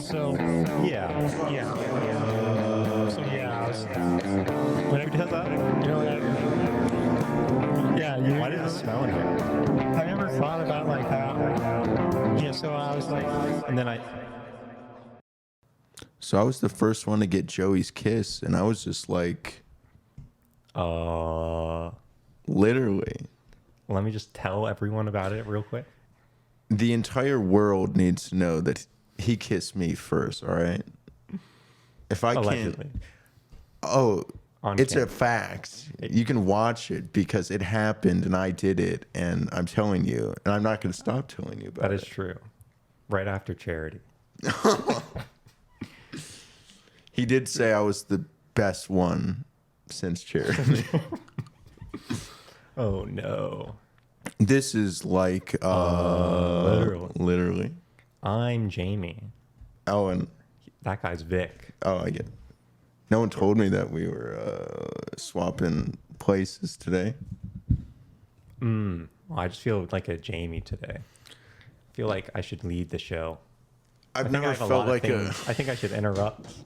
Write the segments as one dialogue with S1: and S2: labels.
S1: So yeah, I was, whenever he does that, you know, yeah,
S2: Why does it smell in here?
S1: I never thought about like that. Yeah, so I was like,
S2: And then
S3: So I was the first one to get Joey's kiss, and I was just like, literally.
S2: let me just tell everyone about it real quick.
S3: The entire world needs to know that he kissed me first, all right? If I
S2: Allegedly.
S3: can't... Oh,
S2: On
S3: it's
S2: camera.
S3: a fact. You can watch it because it happened and I did it, and I'm telling you, and I'm not going to stop telling you about
S2: That
S3: it.
S2: is true. Right after charity.
S3: He did say I was the best one since charity.
S2: Oh no.
S3: This is like literally.
S2: I'm Jamie.
S3: Oh, and
S2: That guy's Vic.
S3: oh, I get. No one told me that we were swapping places today.
S2: Well, I just feel like a Jamie today. I feel like I should lead the show.
S3: I've
S2: I think I
S3: never
S2: have a
S3: felt
S2: lot of
S3: like a.
S2: things. I think I should interrupt Vic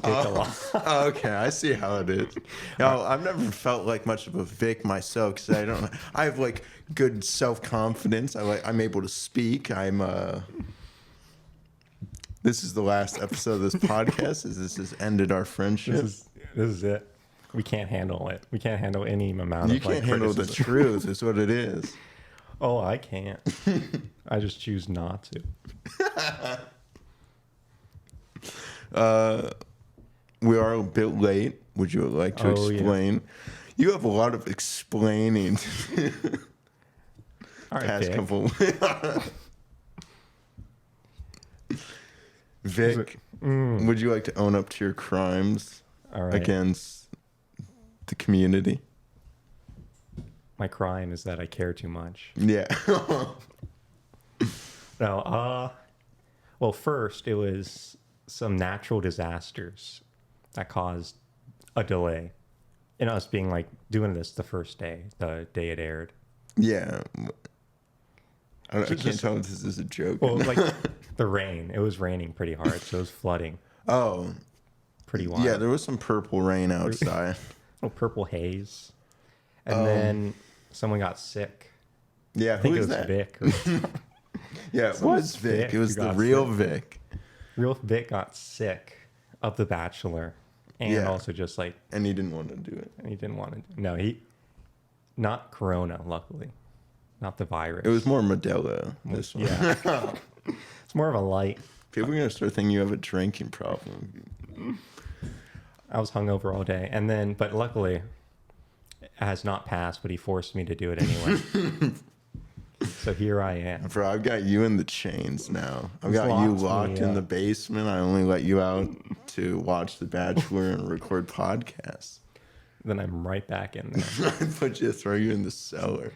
S2: a lot.
S3: Oh, okay, I see how it is. No, I've never felt like much of a Vic myself because I don't. I have like good self confidence. I'm able to speak. This is the last episode of this podcast. This has ended our friendship.
S2: This is it. We can't handle it. We can't handle any amount
S3: You
S2: of
S3: can't handle the
S2: criticism.
S3: truth. Is what it is.
S2: Oh, I can't. I just choose not to.
S3: We are a bit late. Would you like to explain? You have a lot of explaining.
S2: All right,
S3: Past
S2: Vic.
S3: couple. Vic, would you like to own up to your crimes
S2: All right.
S3: against the community?
S2: My crime is that I care too much.
S3: Yeah.
S2: No, well, first it was some natural disasters that caused a delay in us being like doing this the first day, the day it aired.
S3: Yeah. I can't
S2: Just-
S3: tell if this is a joke.
S2: Well, like the rain, it was raining pretty hard, so it was flooding
S3: Oh,
S2: pretty wild.
S3: yeah, there was some purple rain outside.
S2: Little purple haze. And then someone got sick.
S3: Yeah,
S2: I think
S3: who
S2: it
S3: is
S2: was
S3: that?
S2: Vic.
S3: Yeah, it was Vic.
S2: Vic
S3: It was
S2: who
S3: the
S2: got
S3: real
S2: sick.
S3: Vic.
S2: Real Vic got sick of The Bachelor. And
S3: Yeah.
S2: also just like,
S3: And he didn't want to do it.
S2: he didn't want to. No, not Corona, luckily. Not the virus.
S3: It was more Modelo, this one.
S2: Yeah. It's more of a light.
S3: People are going to start thinking you have a drinking problem.
S2: I was hungover all day. And then, but luckily, it has not passed, but he forced me to do it anyway. So here I am.
S3: Bro, I've got you in the chains now. I've
S2: He's
S3: got you
S2: locked me
S3: locked in
S2: up.
S3: the basement. I only let you out to watch The Bachelor and record podcasts.
S2: Then I'm right back in there.
S3: I throw you in the cellar.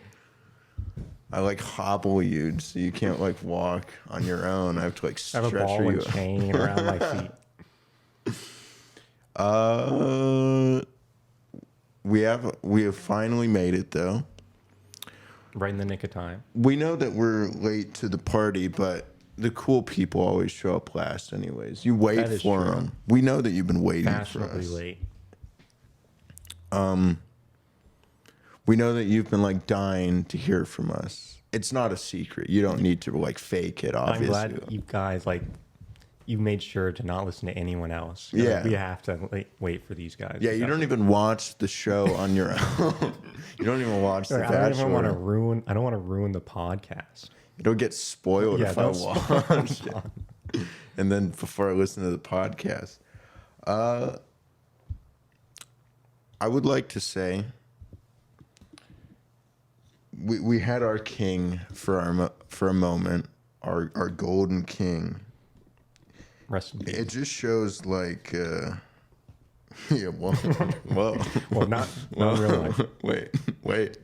S3: I like hobble you so you can't like walk on your own. I have to like
S2: I have a
S3: stretcher
S2: ball
S3: you.
S2: and chain around my feet.
S3: We have finally made it though.
S2: Right in the nick of time.
S3: We know that we're late to the party, but the cool people always show up last anyways. You wait
S2: That is
S3: for
S2: true.
S3: them. We know that you've been waiting for
S2: Fashionably
S3: us.
S2: late.
S3: We know that you've been like dying to hear from us. It's not a secret. You don't need to like fake it,
S2: I'm
S3: obviously.
S2: glad you guys you made sure to not listen to anyone else.
S3: Yeah.
S2: We have to wait for these guys.
S3: Yeah, you don't even watch the show on your own. You don't even watch The
S2: I don't even want to
S3: Bachelor.
S2: ruin. I don't want to ruin the podcast.
S3: It'll get spoiled
S2: Yeah,
S3: if I
S2: don't spoil
S3: watch it. And then before I listen to the podcast. I would like to say we had our king for a moment, our golden king.
S2: Rest in peace.
S3: It just shows like yeah, well,
S2: Well, not in real life.
S3: wait.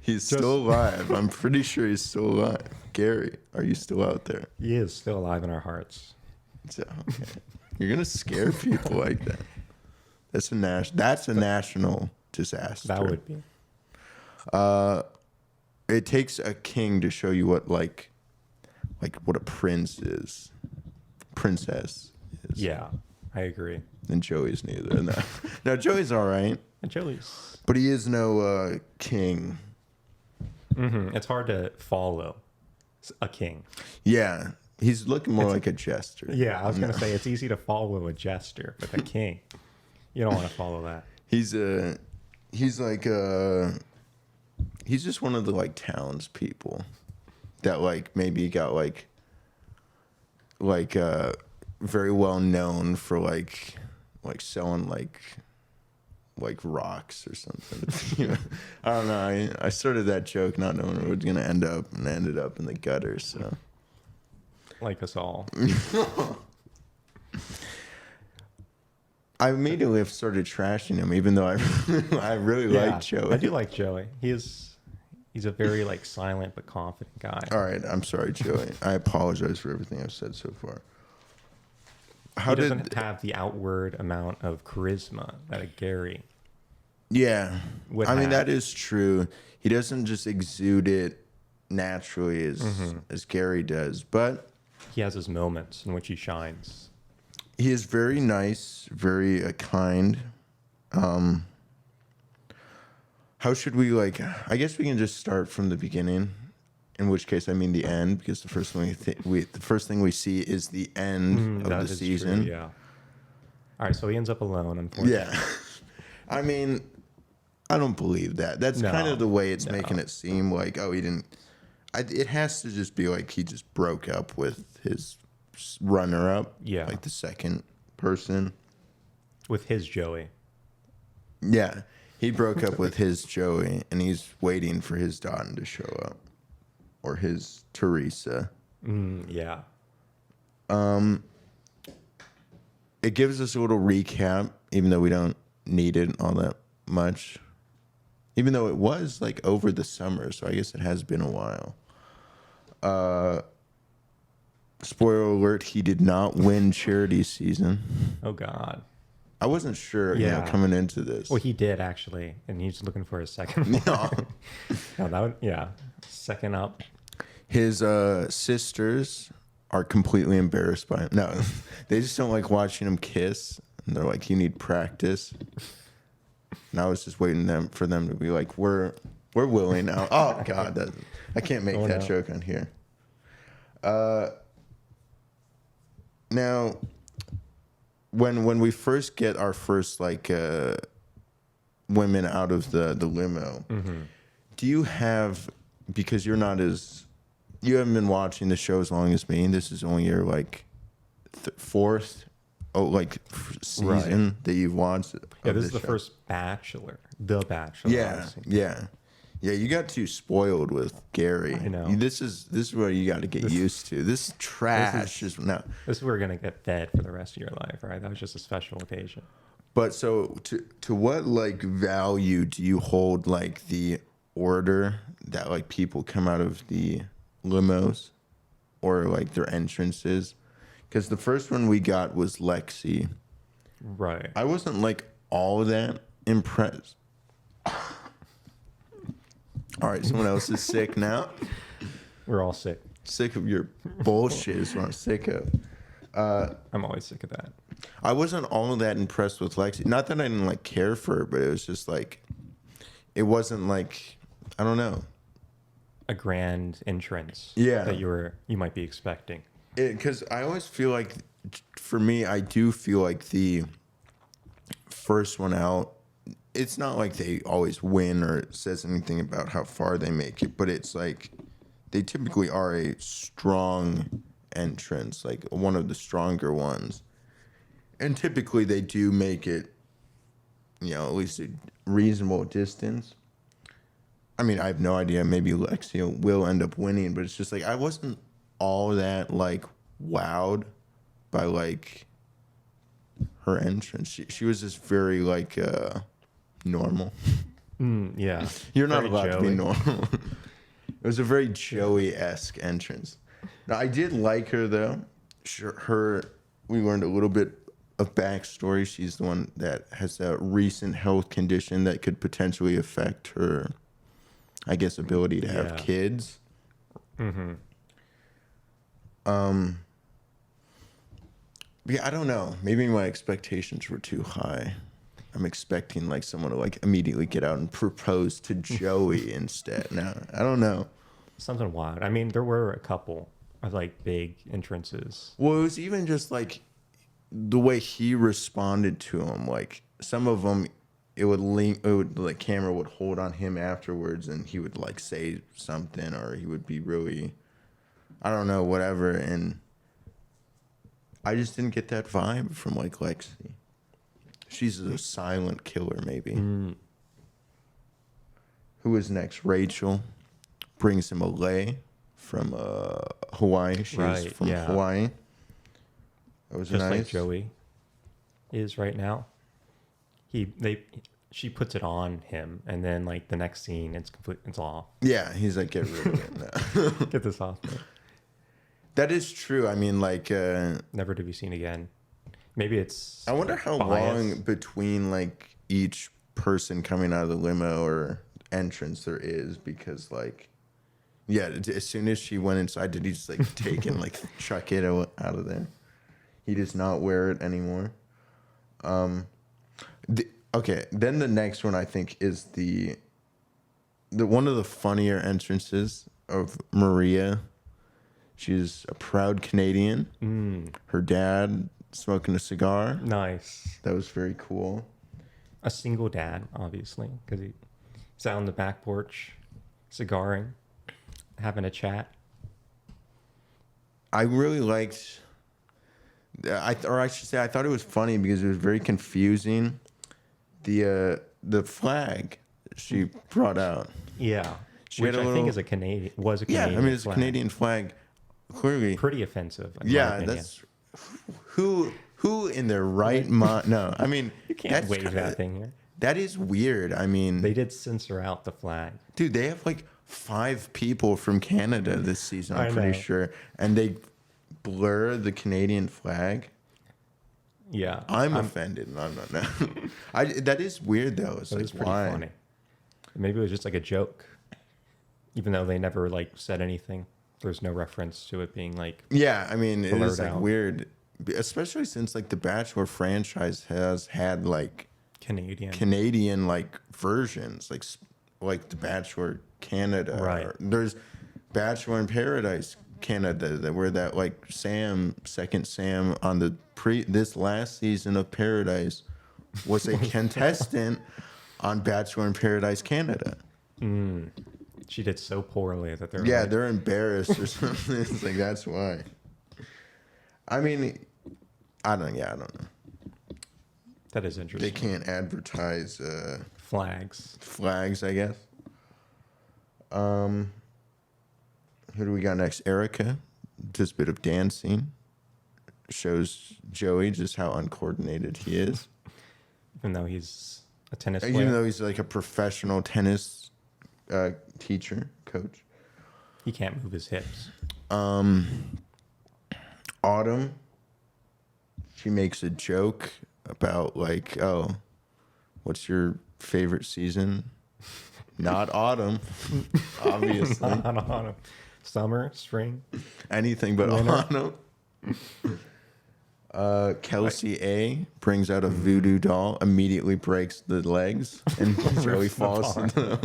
S3: He's still alive. I'm pretty sure he's still alive. Gary, are you still out there?
S2: He is still alive in our hearts.
S3: So, okay. You're gonna scare people like that. That's a national disaster.
S2: That would be.
S3: It takes a king to show you what what a prince is. princess is.
S2: Yeah, I agree.
S3: And Joey's neither. No, no, Joey's all right,
S2: And Joey's.
S3: but he is no king.
S2: It's hard to follow a king.
S3: Yeah, he's looking more like a jester.
S2: Yeah, I was gonna say it's easy to follow a jester, but a king, you don't want to follow that.
S3: He's just one of the like townspeople that like maybe got like very well known for like selling like rocks or something. You know? I don't know. I started that joke not knowing where it was gonna end up, and ended up in the gutter. So
S2: Like us all.
S3: I immediately have started trashing him, even though I really like Joey.
S2: I do like Joey. He's a very like silent but confident guy.
S3: All right, I'm sorry, Joey. I apologize for everything I've said so far.
S2: He doesn't have the outward amount of charisma that a Gary.
S3: Yeah,
S2: would
S3: I mean
S2: have.
S3: that is true. He doesn't just exude it naturally as Gary does, but
S2: He has his moments in which he shines.
S3: he is very nice, very kind. How should we like? I guess we can just start from the beginning. In which case, I mean the end, because the first thing we see is the end of
S2: That
S3: the
S2: is
S3: season.
S2: true, yeah. All right, so he ends up alone, unfortunately.
S3: Yeah. I mean, I don't believe that. That's
S2: No,
S3: kind of the way it's
S2: no.
S3: making it seem like, oh, he didn't. It has to just be like he just broke up with his runner-up.
S2: Yeah.
S3: Like the second person.
S2: With his Joey.
S3: Yeah. He broke up with his Joey, and he's waiting for his Dotton to show up. Or his Teresa.
S2: Yeah.
S3: It gives us a little recap, even though we don't need it all that much. Even though it was like over the summer, so I guess it has been a while. Spoiler alert, he did not win charity season.
S2: Oh, God.
S3: I wasn't sure,
S2: Yeah.
S3: coming into this.
S2: Well, he did, actually, and he's looking for a second one.
S3: No.
S2: No, that would, yeah. Second up.
S3: His sisters are completely embarrassed by him. No, they just don't like watching him kiss. And they're like, you need practice. And I was just waiting for them to be like, we're willing now. Oh, God, I can't make
S2: Oh,
S3: that
S2: no.
S3: joke on here. Now, when we first get our first like women out of the limo, do you have, because you haven't been watching the show as long as me, this is only your like fourth season that you've watched.
S2: Yeah,
S3: of
S2: this is the
S3: show.
S2: first Bachelor. The Bachelor.
S3: Yeah,
S2: obviously.
S3: yeah. You got too spoiled with Gary.
S2: I know.
S3: This is what you got to get used to. This trash is no.
S2: This is where you're going to get fed for the rest of your life, right? That was just a special occasion.
S3: But so to what like value do you hold like the order that like people come out of the limos or like their entrances? Because the first one we got was Lexi.
S2: Right.
S3: I wasn't like all that impressed. All right, someone else is sick now.
S2: We're all sick.
S3: Sick of your bullshit is what I'm sick of.
S2: I'm always sick of that.
S3: I wasn't all that impressed with Lexi. Not that I didn't like care for her, but it was just like, it wasn't like, I don't know.
S2: A grand entrance.
S3: Yeah.
S2: That you might be expecting.
S3: Because I always feel like, for me, I do feel like the first one out, it's not like they always win or it says anything about how far they make it, but it's like they typically are a strong entrance, like one of the stronger ones. And typically they do make it, at least a reasonable distance. I mean, I have no idea. Maybe Lexi will end up winning, but it's just like I wasn't all that like wowed by like her entrance. She was just very like normal.
S2: Yeah.
S3: You're not
S2: Very
S3: allowed to be
S2: Joey.
S3: normal. It was a very Joey-esque entrance. Now, I did like her though. We learned a little bit of backstory. She's the one that has a recent health condition that could potentially affect her, I guess, ability to have
S2: Yeah.
S3: kids. Yeah, I don't know. Maybe my expectations were too high. I'm expecting like someone to like immediately get out and propose to Joey instead. No, I don't know.
S2: Something wild. I mean, there were a couple of like big entrances.
S3: Well, it was even just like the way he responded to him. Like some of them, it would link. It would like camera would hold on him afterwards, and he would like say something, or he would be really, I don't know, whatever. And I just didn't get that vibe from like Lexi. She's a silent killer, maybe. Who is next? Rachel brings him a lei from Hawaii. She's from Hawaii. That was
S2: just
S3: nice.
S2: like Joey is right now. She puts it on him, and then like the next scene, it's off.
S3: Yeah, he's like, get rid of it now.
S2: Get this off me.
S3: That is true. I mean, like,
S2: Never to be seen again. Maybe it's.
S3: I wonder how long between like each person coming out of the limo or entrance there is, because like, yeah, as soon as she went inside, did he just like take and like chuck it out of there? He does not wear it anymore. Okay, then the next one I think is the one of the funnier entrances of Maria. She's a proud Canadian. Her dad smoking a cigar.
S2: Nice.
S3: That was very cool.
S2: A single dad, obviously, because he's out on the back porch, cigaring, having a chat.
S3: I really liked. I thought it was funny because it was very confusing. The flag she brought out.
S2: Yeah,
S3: She
S2: which
S3: had a
S2: I think
S3: little-
S2: is a Canadian. Was a Canadian.
S3: Yeah, I mean it's
S2: flag.
S3: a Canadian flag. Clearly,
S2: Pretty offensive. In my
S3: yeah.
S2: opinion.
S3: That's who in their right mind. No, I mean
S2: You can't
S3: that's
S2: wave
S3: kinda-
S2: that thing here.
S3: That is weird. I mean,
S2: They did censor out the flag.
S3: dude, they have like 5 people from Canada this season. I'm
S2: I
S3: pretty
S2: know.
S3: sure, and they blur the Canadian flag.
S2: Yeah,
S3: I'm offended. No. That is weird though. It's
S2: It
S3: like
S2: was pretty
S3: why?
S2: funny. Maybe it was just like a joke, even though they never like said anything. There's no reference to it being like.
S3: Yeah, I mean, it is
S2: Blurred
S3: like
S2: out.
S3: weird, especially since like the Bachelor franchise has had like
S2: Canadian.
S3: like versions, like the Bachelor Canada.
S2: Right.
S3: There's Bachelor in Paradise Canada, where that like second Sam on the this last season of Paradise was a contestant on Bachelor in Paradise Canada.
S2: She did so poorly that they're like,
S3: They're embarrassed or something. It's like that's why. I mean, I don't know.
S2: that is
S3: They
S2: interesting.
S3: can't advertise
S2: Flags.
S3: flags, I guess. Who do we got next? Erica does a bit of dancing. Shows Joey just how uncoordinated he is.
S2: Even though he's a tennis player.
S3: Even though he's like a professional tennis teacher, coach.
S2: He can't move his hips.
S3: Autumn, she makes a joke about like, oh, what's your favorite season? Not autumn, obviously.
S2: Not autumn. Summer, spring.
S3: Anything but
S2: Winter.
S3: autumn. Kelsey A brings out a voodoo doll, immediately breaks the legs, and Joey falls into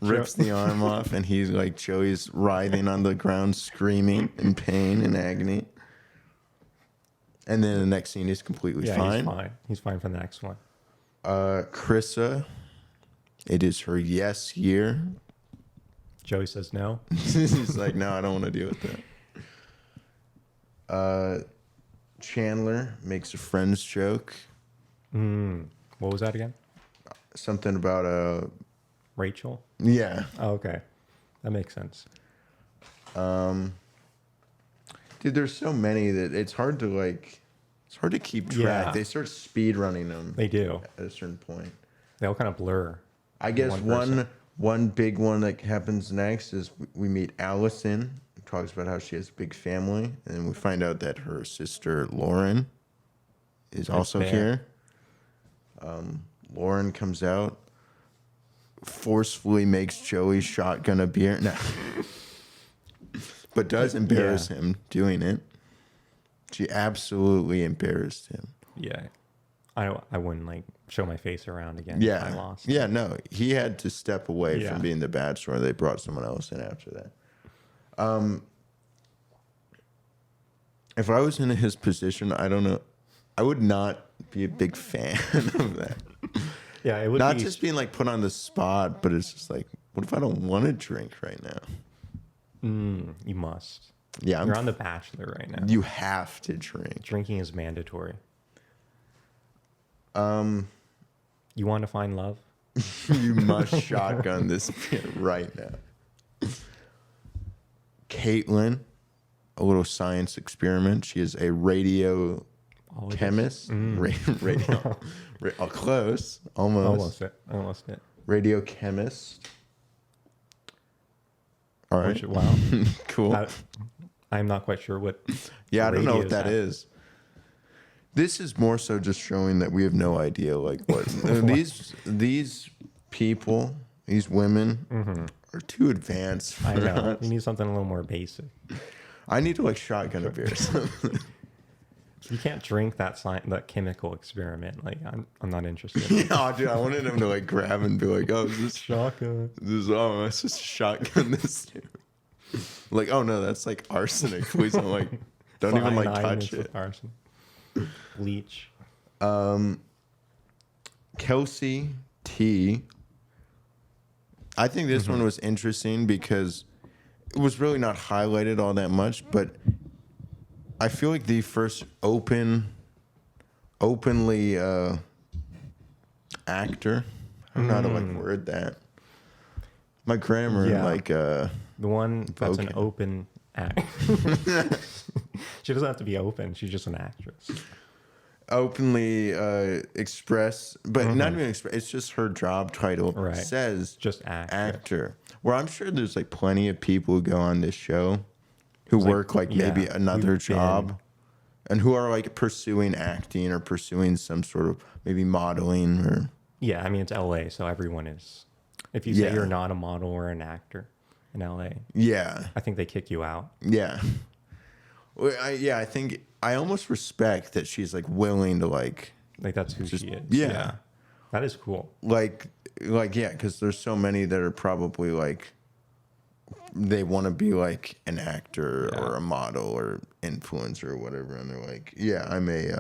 S3: rips the arm off, and he's like, Joey's writhing on the ground, screaming in pain and agony. And then the next scene is completely fine.
S2: He's fine. He's fine for the next one.
S3: Krissa, it is her yes year.
S2: Joey says no.
S3: He's like, no, I don't want to deal with that. Chandler makes a friend's joke.
S2: What was that again?
S3: Something about
S2: Rachel?
S3: yeah.
S2: Oh, okay. That makes sense.
S3: Dude, there's so many that it's hard to keep track.
S2: Yeah.
S3: They start speed running them
S2: They do.
S3: at a certain point.
S2: They all kind of blur.
S3: I guess
S2: person.
S3: one big one that happens next is we meet Allison, who talks about how she has a big family, and then we find out that her sister Lauren is also
S2: there.
S3: here. Lauren comes out, forcefully makes Joey shotgun a beer. No. But does embarrass him doing it. She absolutely embarrassed him.
S2: Yeah. I wouldn't like show my face around again if I
S3: Yeah.
S2: lost.
S3: Yeah, no. He had to step away
S2: Yeah.
S3: from being the Bachelor. They brought someone else in after that. If I was in his position, I don't know. I would not be a big fan of that.
S2: Yeah, it would
S3: Not
S2: be
S3: just being like put on the spot, but it's just like, what if I don't want to drink right now?
S2: you must.
S3: Yeah,
S2: You're on The Bachelor right now.
S3: You have to drink.
S2: Drinking is mandatory. You want to find love?
S3: You must shotgun this right now. Caitlin, a little science experiment. She is a radio chemist. Radio. Close. Almost.
S2: Almost it.
S3: Radio chemist. All right.
S2: Wow.
S3: Cool.
S2: I'm not quite sure what.
S3: Yeah, I don't know what
S2: radio
S3: that is. This is more so just showing that we have no idea, like what these people, these women, are too advanced for
S2: I know.
S3: us.
S2: You need something a little more basic.
S3: I need to like shotgun a beer. Or something.
S2: You can't drink that chemical experiment. Like I'm not interested.
S3: Yeah, dude, I wanted him to like grab and be like, "Oh, is this
S2: Shotgun.
S3: let's just shotgun this." Dude. Like, oh no, that's like arsenic. Please don't like, don't even like touch it.
S2: Arsenic. Bleach.
S3: Kelsey T. I think this one was interesting because it was really not highlighted all that much, but I feel like the first openly actor. I don't know how to like word that. My grammar,
S2: Yeah.
S3: like
S2: The one that's an
S3: Okay.
S2: open act. She doesn't have to be open. She's just an actress.
S3: openly express, but not even express. It's just her job title.
S2: Right.
S3: Says
S2: Just actor.
S3: actor. Where I'm sure there's like plenty of people who go on this show who
S2: Like,
S3: work like maybe
S2: yeah,
S3: another
S2: we've been-
S3: job and who are like pursuing acting or pursuing some sort of maybe modeling or
S2: Yeah, I mean it's LA, so everyone is. If you say
S3: Yeah.
S2: you're not a model or an actor in LA,
S3: yeah.
S2: I think they kick you out.
S3: Yeah. Well, I think I almost respect that she's like willing to like
S2: Like that's who she is.
S3: yeah.
S2: That is cool.
S3: like yeah, because there's so many that are probably like they want to be like an actor
S2: Yeah.
S3: or a model or influencer or whatever, and they're like, yeah, I'm a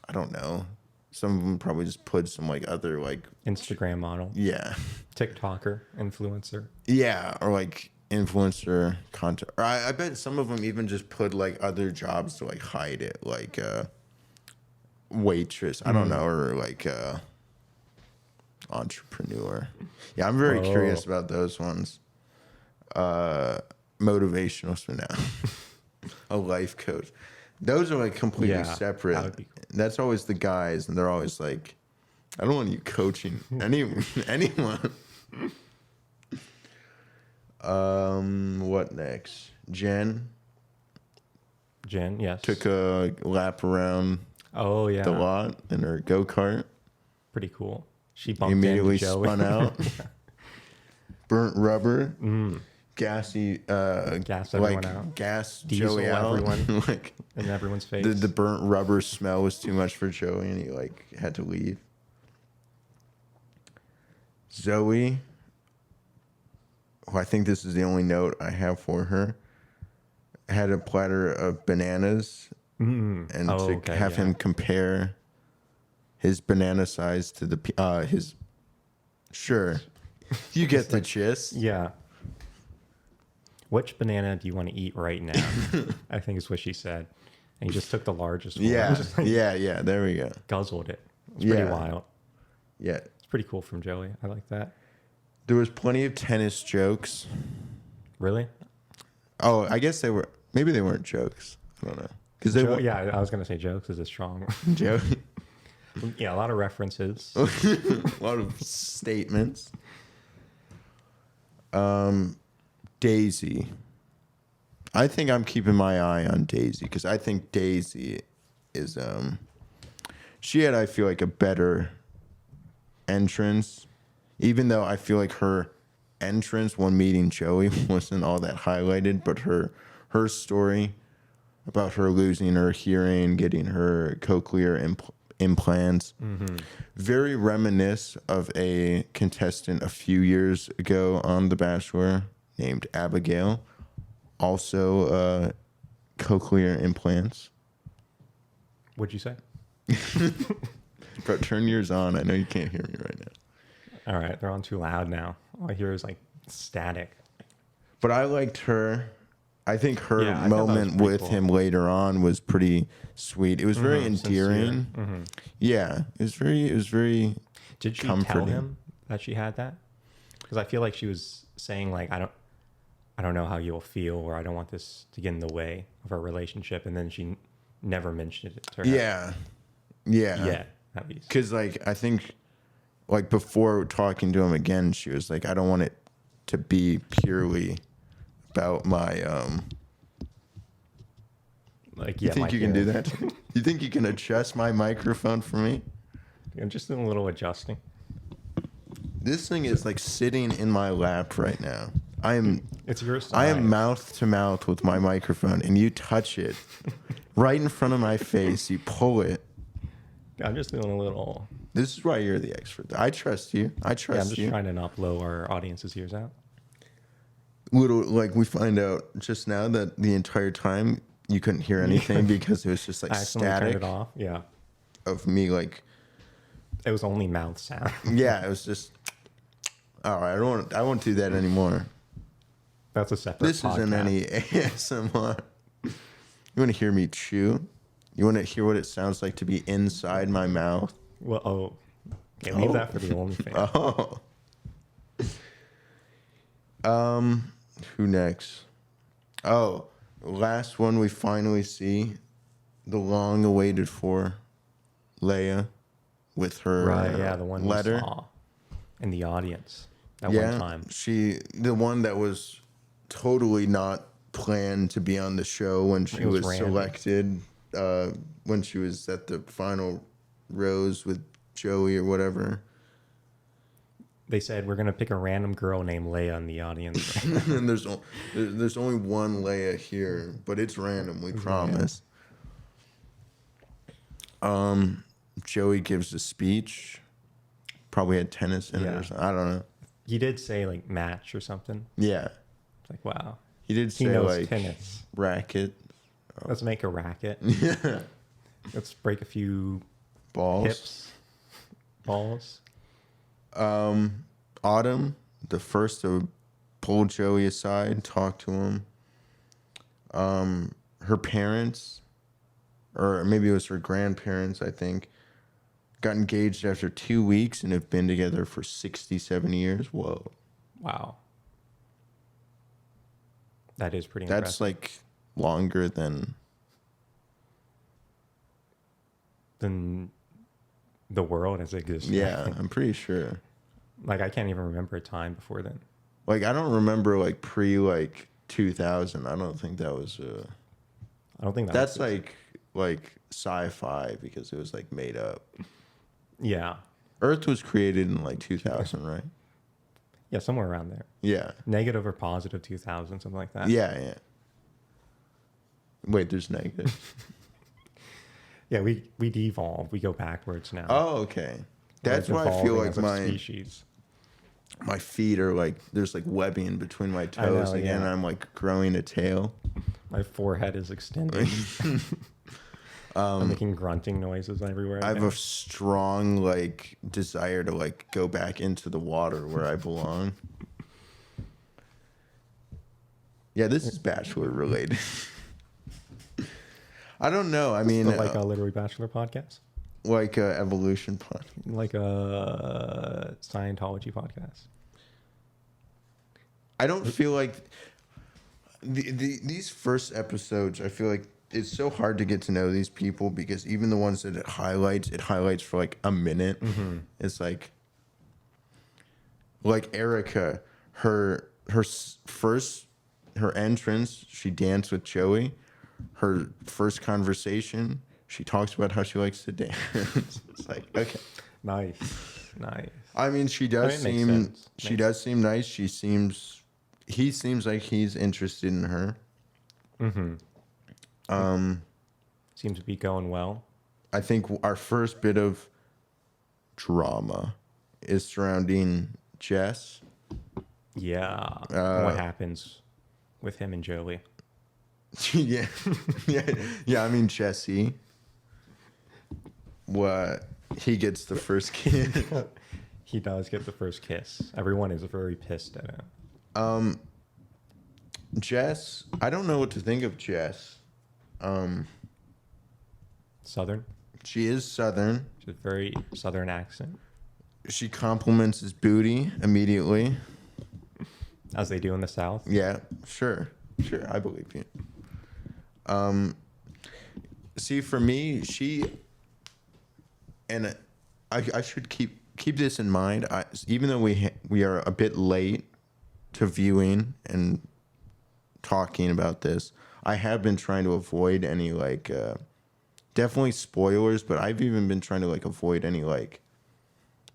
S3: I don't know. Some of them probably just put some like other like
S2: Instagram model,
S3: yeah,
S2: TikToker, influencer.
S3: yeah, or like influencer content. Or I bet some of them even just put like other jobs to like hide it, like waitress. I don't know, or like entrepreneur. Yeah, I'm very curious about those ones. Motivational, so now a life coach. Those are like completely
S2: Yeah,
S3: separate.
S2: that would be cool.
S3: That's always the guys, and they're always like, I don't want you coaching anyone. What next? Jen
S2: Yes.
S3: took a lap around
S2: Oh yeah.
S3: the lot in her go-kart.
S2: Pretty cool. She bumped
S3: Immediately
S2: into Joey.
S3: spun out. Burnt rubber. Gassy.
S2: Gas everyone out.
S3: Gas
S2: Diesel
S3: Joey out.
S2: everyone.
S3: Like
S2: in everyone's face.
S3: the burnt rubber smell was too much for Joey, and he like had to leave. Zoe. Who I think this is the only note I have for her. Had a platter of bananas, and to have him compare his banana size to the his. Sure, you get the gist.
S2: Yeah. Which banana do you want to eat right now? I think is what she said. And he just took the largest one.
S3: Yeah,
S2: Just, like,
S3: yeah. There we go.
S2: guzzled it. It's pretty
S3: Yeah.
S2: wild.
S3: Yeah,
S2: It's pretty cool from Joey. I like that.
S3: there was plenty of tennis jokes.
S2: Really?
S3: Oh, I guess they were. Maybe they weren't jokes. I don't know. Because they were.
S2: Yeah, I was going to say jokes is a strong.
S3: Joe.
S2: Yeah, a lot of references.
S3: A lot of statements. Daisy. I think I'm keeping my eye on Daisy because I think Daisy is she had, I feel like, a better entrance, even though I feel like her entrance when meeting Joey wasn't all that highlighted, but her story about her losing her hearing, getting her cochlear implants. Very reminiscent of a contestant a few years ago on The Bachelor named Abigail. Also, cochlear implants.
S2: What'd you say?
S3: Bro, turn yours on. I know you can't hear me right now.
S2: All right, they're on too loud now. All I hear is like static.
S3: But I liked her. I think her
S2: Yeah, I thought that was
S3: moment
S2: pretty
S3: with
S2: cool.
S3: him later on was pretty sweet. It was very endearing.
S2: Sincere.
S3: Yeah, it was very
S2: Did she
S3: comforting.
S2: tell him that she had that? Because I feel like she was saying like I don't know how you'll feel, or I don't want this to get in the way of our relationship, and then she never mentioned it to her.
S3: Yeah.
S2: Yeah, at least.
S3: Because, like, I think, like, before talking to him again, she was like, I don't want it to be purely about my,
S2: Like,
S3: You
S2: yeah,
S3: think
S2: my
S3: you can do
S2: hearing.
S3: that? You think you can adjust my microphone for me?
S2: I'm just doing a little adjusting.
S3: This thing is, like, sitting in my lap right now.
S2: It's your
S3: I
S2: side.
S3: am mouth to mouth with my microphone, and you touch it right in front of my face. You pull it.
S2: I'm just doing a little.
S3: This is why you're the expert. I trust you. I
S2: Yeah, I'm
S3: trust
S2: just
S3: you.
S2: trying to not blow our audience's ears out.
S3: Little, like, we find out just now that the entire time you couldn't hear anything because it was just like
S2: I accidentally turned
S3: static
S2: it off. Yeah,
S3: of me, like,
S2: it was only mouth sound.
S3: yeah, it was just. All right, I won't do that anymore.
S2: That's a separate.
S3: This isn't
S2: podcast.
S3: any ASMR. You want to hear me chew? You want to hear what it sounds like to be inside my mouth?
S2: Well, okay, leave that for the OnlyFans.
S3: Oh. Who next? Oh, last one we finally see, the long-awaited for Leia with her
S2: Right, yeah, the one
S3: letter.
S2: we saw in the audience that
S3: Yeah,
S2: one time.
S3: the one that was totally not planned to be on the show when she
S2: It was
S3: was
S2: random.
S3: selected, when she was at the final rose with Joey or whatever.
S2: They said we're gonna pick a random girl named Leia in the audience.
S3: And there's only one Leia here, but it's random, we promise. Joey gives a speech. Probably had tennis in it
S2: Yeah.
S3: or something. I don't know.
S2: He did say like match or something.
S3: Yeah.
S2: It's like wow,
S3: He did
S2: he
S3: say
S2: knows
S3: like
S2: tennis.
S3: racket.
S2: Let's make a racket. Let's break a few
S3: Balls.
S2: hips, balls.
S3: Autumn, the first to pull Joey aside, talk to him. Her parents, or maybe it was her grandparents, I think, got engaged after 2 weeks and have been together for 67 years. Whoa.
S2: Wow, that is pretty
S3: That's
S2: impressive.
S3: like longer than.
S2: Than the world as it exists.
S3: Yeah,
S2: now.
S3: I'm pretty sure.
S2: Like I can't even remember a time before then.
S3: Like, I don't remember like pre like 2000. I don't think that was.
S2: I don't think that
S3: That's
S2: was,
S3: like sci-fi because it was like made up.
S2: yeah,
S3: Earth was created in like 2000, right?
S2: yeah, somewhere around there.
S3: Yeah.
S2: Negative or positive 2000, something like that.
S3: Yeah. Wait, there's negative.
S2: Yeah, we devolve. We go backwards now.
S3: Oh, okay. That's
S2: We're
S3: why I feel
S2: devolving
S3: like
S2: as a
S3: my
S2: species.
S3: feet are like there's like webbing between my toes
S2: know,
S3: again.
S2: yeah.
S3: And I'm like growing a tail.
S2: My forehead is extending. I'm making grunting noises everywhere.
S3: I have a strong like desire to like go back into the water where I belong. Yeah, this is Bachelor related. I don't know. I mean,
S2: like a literary Bachelor podcast,
S3: like a evolution pod.
S2: like a Scientology podcast.
S3: I don't feel like these first episodes. I feel like it's so hard to get to know these people because even the ones that it highlights for like a minute.
S2: Mm-hmm.
S3: It's like Erica, her entrance, she danced with Joey. Her first conversation, she talks about how she likes to dance. It's like, okay.
S2: Nice.
S3: I mean, she does
S2: I mean, it makes
S3: seem
S2: sense.
S3: she does seem nice. He seems like he's interested in her.
S2: Mm-hmm. Seems to be going well.
S3: I think our first bit of drama is surrounding Jess.
S2: Yeah. What happens with him and Joey?
S3: yeah, yeah. I mean Jesse. What he gets the first kiss.
S2: He does get the first kiss. Everyone is very pissed at him.
S3: Jess, I don't know what to think of Jess.
S2: Southern.
S3: She is Southern.
S2: She's a very Southern accent.
S3: She compliments his booty immediately.
S2: As they do in the South.
S3: Yeah, sure, I believe you. See, for me, and I should keep this in mind. Even though we are a bit late to viewing and talking about this, I have been trying to avoid any definitely spoilers, but I've even been trying to avoid any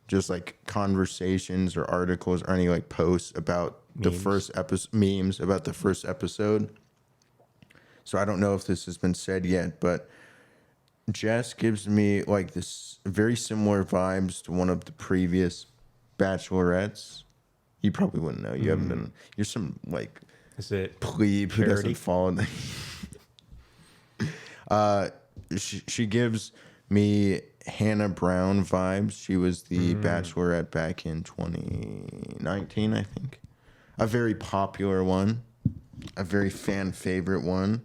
S3: just conversations or articles or any posts about the first episode, memes about the first episode. So I don't know if this has been said yet, but Jess gives me this very similar vibes to one of the previous Bachelorettes. You probably wouldn't know. You haven't been. You're some
S2: Is it
S3: plebe who doesn't follow. She gives me Hannah Brown vibes. She was the Bachelorette back in 2019, I think. A very popular one, a very fan favorite one.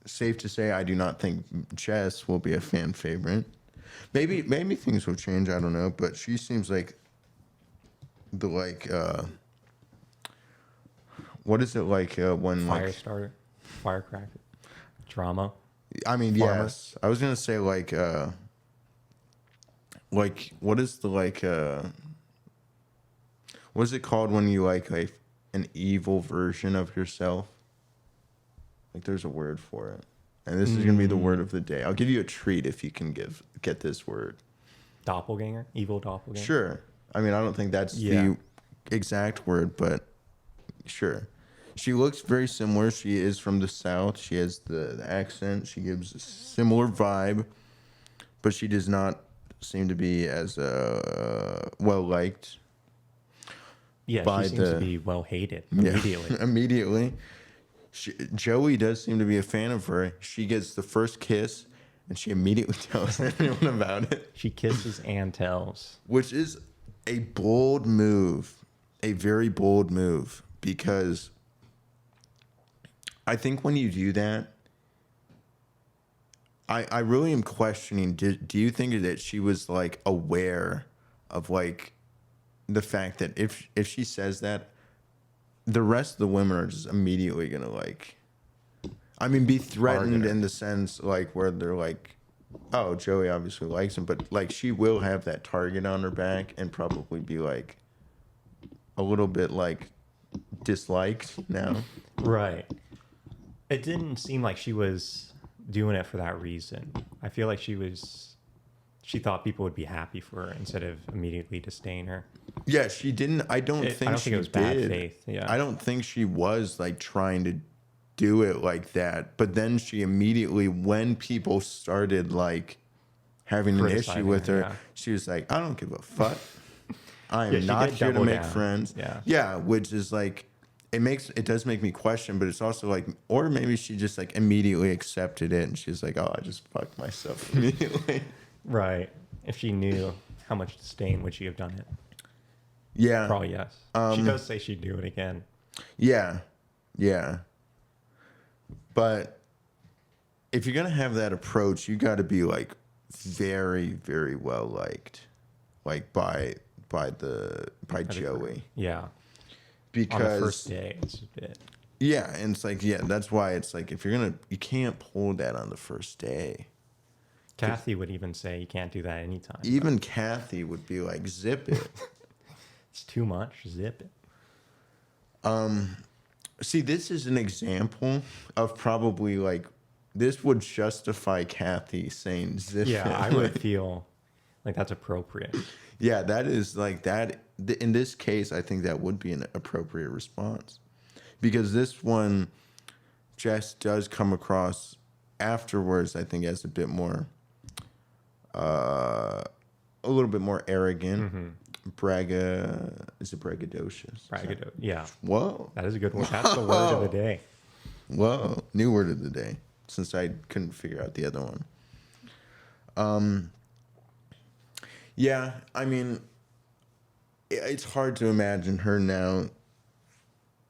S3: Safe to say, I do not think Jess will be a fan favorite. Maybe things will change. I don't know, but she seems like the what is it when
S2: fire starter, firecracker, drama?
S3: I mean,
S2: farmer?
S3: yes. I was gonna say what is the what is it called when you an evil version of yourself? There's a word for it. And this is going to be the word of the day. I'll give you a treat if you can get this word.
S2: Doppelganger? Evil doppelganger?
S3: Sure. I mean, I don't think that's the exact word, but sure. She looks very similar. She is from the South. She has the accent. She gives a similar vibe, but she does not seem to be as well-liked.
S2: Yeah, she seems to be well-hated immediately.
S3: Yeah, immediately. Joey does seem to be a fan of her. She gets the first kiss, and she immediately tells everyone about it.
S2: She kisses and tells.
S3: Which is a bold move, a very bold move, because I think when you do that, I really am questioning, do you think that she was aware of the fact that if she says that, the rest of the women are just immediately gonna be threatened in the sense where they're oh, Joey obviously likes him, but she will have that target on her back and probably be a little bit disliked now.
S2: Right. It didn't seem like she was doing it for that reason. I feel like she thought people would be happy for her instead of immediately disdain her.
S3: Yeah, she didn't. I don't think
S2: it was bad faith. Yeah.
S3: I don't think she was trying to do it like that. But then she immediately, when people started having an issue with her, she was like, I don't give a fuck. I am not here to make friends. Yeah, which is it does make me question, but it's also or maybe she just immediately accepted it and she's like, oh, I just fucked myself immediately.
S2: Right. If she knew how much disdain, would she have done it?
S3: Yeah.
S2: Probably yes. She does say she'd do it again.
S3: Yeah. Yeah. But if you're going to have that approach, you got to be very, very well liked. By Joey.
S2: Yeah.
S3: Because
S2: on the first day, it's a bit.
S3: Yeah. And it's that's why it's if you can't pull that on the first day.
S2: Kathy would even say you can't do that anytime.
S3: Even Kathy would be zip it.
S2: It's too much. Zip
S3: it. See, this is an example of probably this would justify Kathy saying zip it.
S2: Yeah, I would feel like that's appropriate.
S3: Yeah, that is that. In this case, I think that would be an appropriate response. Because this one, Jess does come across afterwards, I think, as a bit more, a little bit more arrogant. Is it braggadocious?
S2: Yeah.
S3: Whoa.
S2: That is a good word. That's the word of the day.
S3: Whoa. New word of the day, since I couldn't figure out the other one. Yeah, I mean, it's hard to imagine her now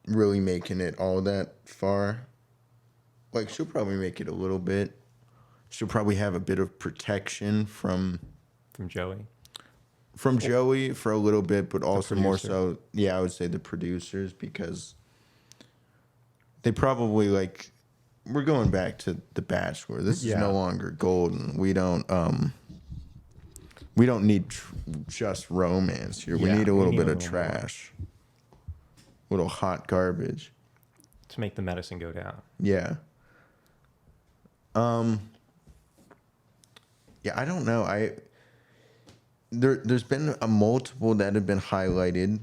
S3: really making it all that far. Like, she'll probably make it a little bit. She'll probably have a bit of protection from
S2: Joey.
S3: From Joey for a little bit, but also more
S2: producer.
S3: so, yeah, I would say the producers, because they probably, like, we're going back to The Bachelor. This is no longer golden. We don't need just romance here. We need a little bit of trash. Little hot garbage.
S2: To make the medicine go down.
S3: Yeah. Yeah, I don't know. There's been a multiple that have been highlighted.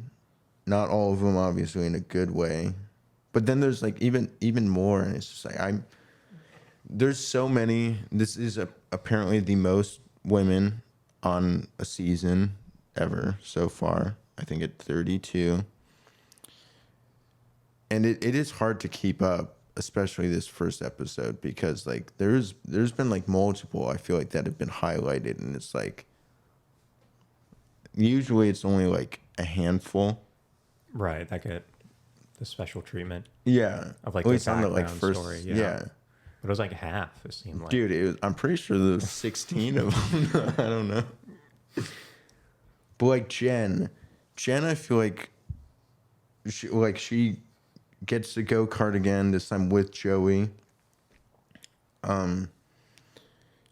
S3: Not all of them, obviously, in a good way. But then there's like even more, and it's just like there's so many. This is apparently the most women on a season ever so far. I think at 32. And it is hard to keep up, especially this first episode, because like there's been like multiple, I feel like, that have been highlighted, and it's like usually it's only like a handful.
S2: Right, that get the special treatment.
S3: Yeah.
S2: Of like
S3: at
S2: the
S3: least on the like
S2: background
S3: first
S2: story.
S3: yeah.
S2: But it was like half, it seemed like.
S3: Dude, I'm pretty sure there was 16 of them. I don't know. But like Jen, I feel like she gets to go kart again, this time with Joey.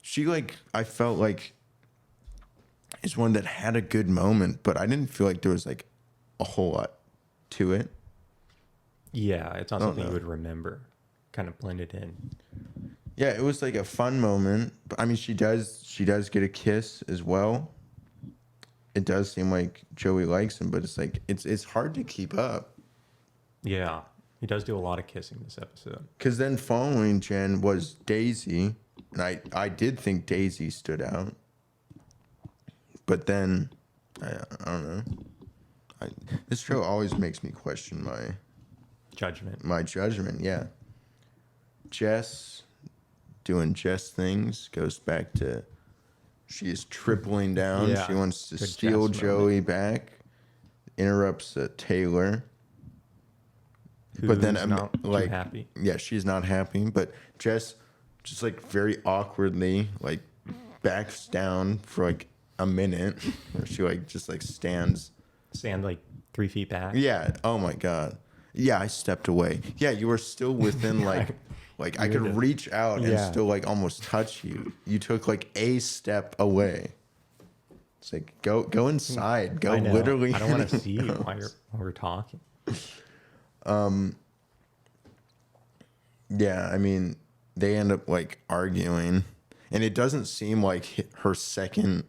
S3: She like, I felt like is one that had a good moment, but I didn't feel like there was like a whole lot to it.
S2: Yeah, it's not something you would remember. Kind of blended in.
S3: Yeah, it was like a fun moment. But I mean, she does get a kiss as well. It does seem like Joey likes him, but it's like it's hard to keep up.
S2: Yeah, he does do a lot of kissing this episode.
S3: Because then following Jen was Daisy, and I did think Daisy stood out. But then, I don't know. This show always makes me question my
S2: judgment.
S3: My judgment, yeah. Jess doing Jess things goes back to she is tripling down.
S2: Yeah,
S3: she wants to
S2: good
S3: steal
S2: Jess
S3: Joey
S2: moment.
S3: back. Interrupts Taylor.
S2: Who's
S3: but then
S2: not
S3: like
S2: too happy.
S3: Yeah, she's not happy. But Jess just like very awkwardly like backs down for like a minute. Where she like just like stands
S2: like 3 feet back.
S3: Yeah. Oh my God. Yeah, I stepped away. Yeah, you were still within like I could reach out and still like almost touch you. You took like a step away. It's like go inside. Go literally.
S2: I don't want to see you while we're talking.
S3: Yeah, I mean, they end up like arguing, and it doesn't seem like her second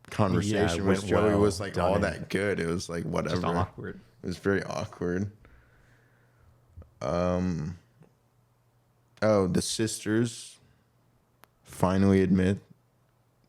S3: conversation with Joey was like all that good. It was like whatever.
S2: Just awkward.
S3: It was very awkward. Oh, the sisters finally admit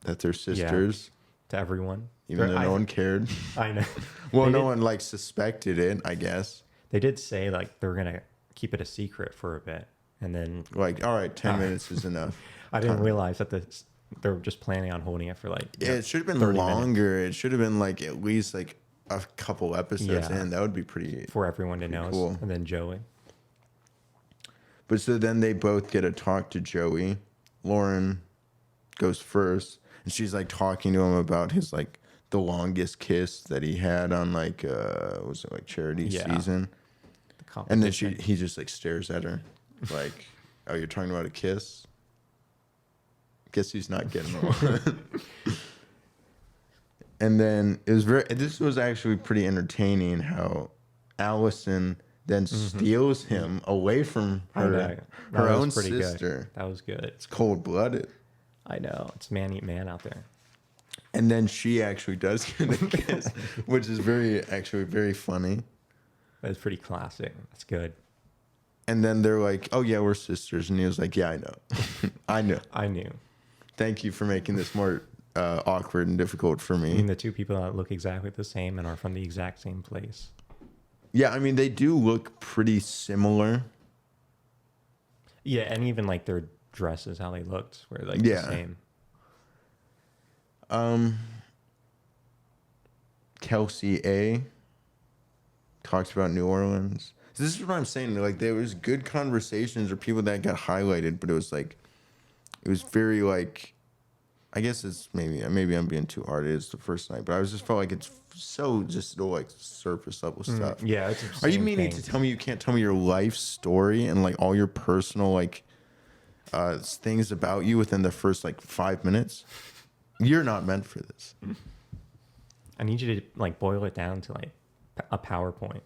S3: that they're sisters.
S2: To everyone.
S3: Even though no one cared.
S2: I know.
S3: Well, no one like suspected it, I guess.
S2: They did say like they were going to keep it a secret for a bit. And then
S3: like, all right, 10 minutes is enough.
S2: I didn't realize that they were just planning on holding it for like
S3: it should have been longer. Minutes. It should have been like at least like a couple episodes in. That would be pretty
S2: for everyone to know.
S3: Cool.
S2: And then Joey.
S3: But so then they both get to talk to Joey. Lauren goes first, and she's like talking to him about his like the longest kiss that he had on like was it like charity season. And then he just like stares at her like, oh, you're talking about a kiss? Guess he's not getting one. And then this was actually pretty entertaining how Allison then steals him away from her own sister.
S2: Good. That was good.
S3: It's cold-blooded.
S2: I know. It's man eat man out there.
S3: And then she actually does get a kiss, which is very funny.
S2: That's pretty classic. That's good.
S3: And then they're like, "Oh yeah, we're sisters," and he was like, "Yeah, I know, I know.
S2: I knew.
S3: Thank you for making this more awkward and difficult for
S2: I
S3: me."
S2: mean, the two people that look exactly the same and are from the exact same place.
S3: Yeah, I mean, they do look pretty similar.
S2: Yeah, and even like their dresses, how they looked, were like
S3: Yeah.
S2: the same.
S3: Kelsey A talks about New Orleans. This is what I'm saying. Like, there was good conversations or people that got highlighted, but it was very like, I guess it's maybe I'm being too hard. It is the first night, but I was just felt like it's so just like surface level stuff.
S2: Yeah, it's the
S3: Are you
S2: same
S3: meaning
S2: thing.
S3: to tell me you can't tell me your life story and like all your personal like things about you within the first like 5 minutes? You're not meant for this.
S2: I need you to like boil it down to like a PowerPoint.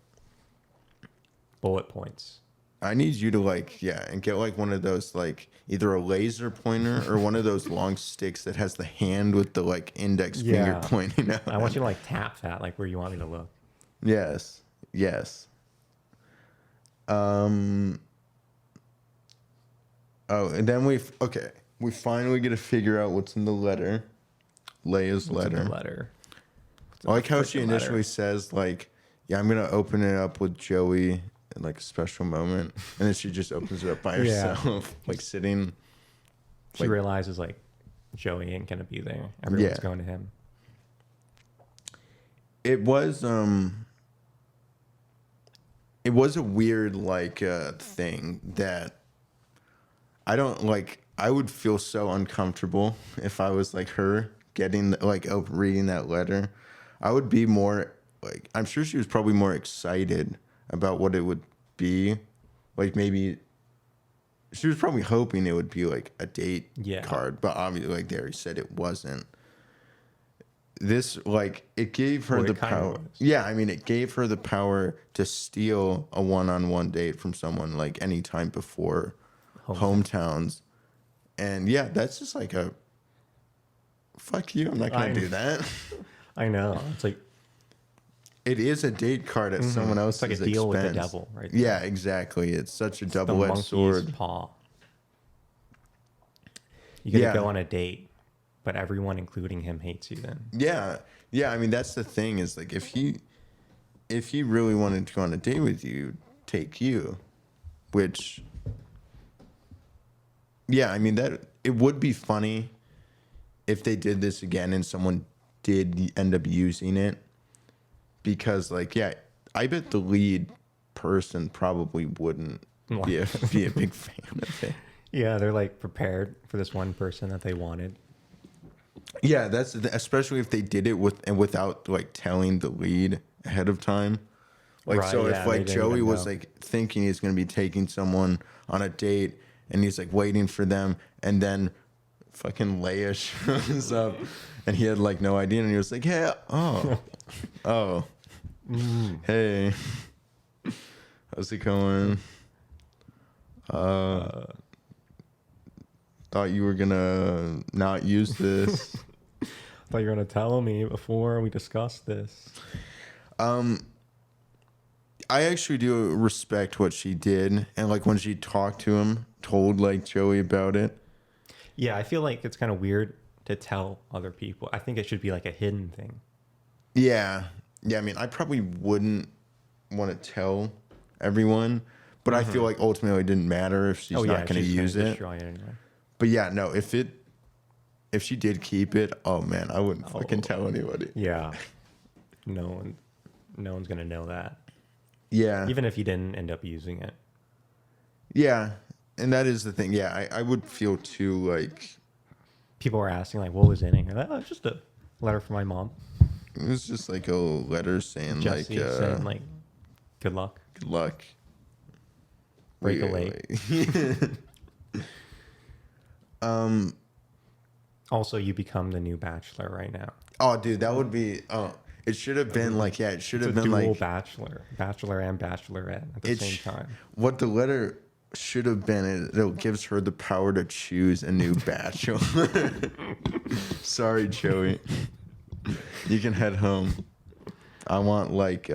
S2: Bullet points.
S3: I need you to like, yeah, and get like one of those like either a laser pointer or one of those long sticks that has the hand with the like index finger
S2: Yeah.
S3: pointing out.
S2: I want you to like tap that like where you want me to look.
S3: Yes. Yes. Oh, and then we finally get to figure out what's in the letter. Leia's
S2: What's in
S3: letter.
S2: the letter.
S3: I like how she
S2: freaking
S3: initially
S2: letter?
S3: says like, yeah, I'm gonna open it up with Joey in like a special moment, and then she just opens it up by
S2: Yeah.
S3: herself, like sitting.
S2: She
S3: Like-
S2: realizes like Joey ain't gonna be there. Everyone's
S3: Yeah.
S2: going to him.
S3: It was a weird like thing that I don't like. I would feel so uncomfortable if I was like her getting like reading that letter. I would be more like, I'm sure she was probably more excited about what it would be. Like maybe she was probably hoping it would be like a date
S2: Yeah.
S3: card, but obviously like they already said it wasn't. This like it gave her
S2: Well, it
S3: the
S2: kinda
S3: power.
S2: was.
S3: Yeah, I mean it gave her the power to steal a one-on-one date from someone like anytime before hometowns. And yeah, that's just like a fuck you. I'm not gonna do that.
S2: I know. It's like
S3: It is a date card at someone else's
S2: like a deal with the
S3: expense.
S2: devil, right there.
S3: Yeah, exactly. It's such a
S2: the
S3: double-edged
S2: monkey's
S3: sword.
S2: paw. You gotta
S3: Yeah.
S2: go on a date, but everyone, including him, hates you then.
S3: Yeah, yeah. I mean, that's the thing is like if he really wanted to go on a date with you, take you, which, yeah, I mean that it would be funny if they did this again and someone did end up using it, because like yeah, I bet the lead person probably wouldn't be a big fan of it.
S2: Yeah, they're like prepared for this one person that they wanted.
S3: Yeah, that's especially if they did it without like telling the lead ahead of time. Like
S2: Right,
S3: so,
S2: yeah,
S3: if
S2: they
S3: like
S2: didn't
S3: Joey
S2: even
S3: was
S2: know.
S3: like thinking he's gonna be taking someone on a date, and he's like waiting for them, and then fucking Leia shows up, and he had like no idea, and he was like, "Yeah, oh, hey, how's it going? Thought you were gonna not use this."
S2: Thought you were gonna tell me before we discussed this.
S3: I actually do respect what she did, and like when she talked to him, told like Joey about it.
S2: Yeah, I feel like it's kind of weird to tell other people. I think it should be like a hidden thing.
S3: Yeah, yeah. I mean, I probably wouldn't want to tell everyone, but I feel like ultimately it didn't matter if she's not going to
S2: she's
S3: use
S2: gonna
S3: it.
S2: destroy it anyway.
S3: But yeah, no. If she did keep it, oh man, I wouldn't fucking tell anybody.
S2: Yeah, no one's gonna know that.
S3: Yeah,
S2: Even if you didn't end up using it.
S3: yeah, and that is the thing. Yeah, I would feel too like
S2: People were asking like, "What was in it?" You're like, "Oh, it's just a letter from my mom."
S3: it was just like a letter saying
S2: Jesse
S3: like
S2: said like, "Good luck,
S3: good luck.
S2: break a
S3: Wait.
S2: leg." Also, you become the new Bachelor right now.
S3: Oh, dude, that would be. Oh, it should have been like yeah. It should
S2: It's
S3: have
S2: a
S3: been
S2: dual
S3: like
S2: Bachelor and Bachelorette at the same time.
S3: What the letter should have been is it gives her the power to choose a new bachelor. Sorry, Joey. You can head home. I want like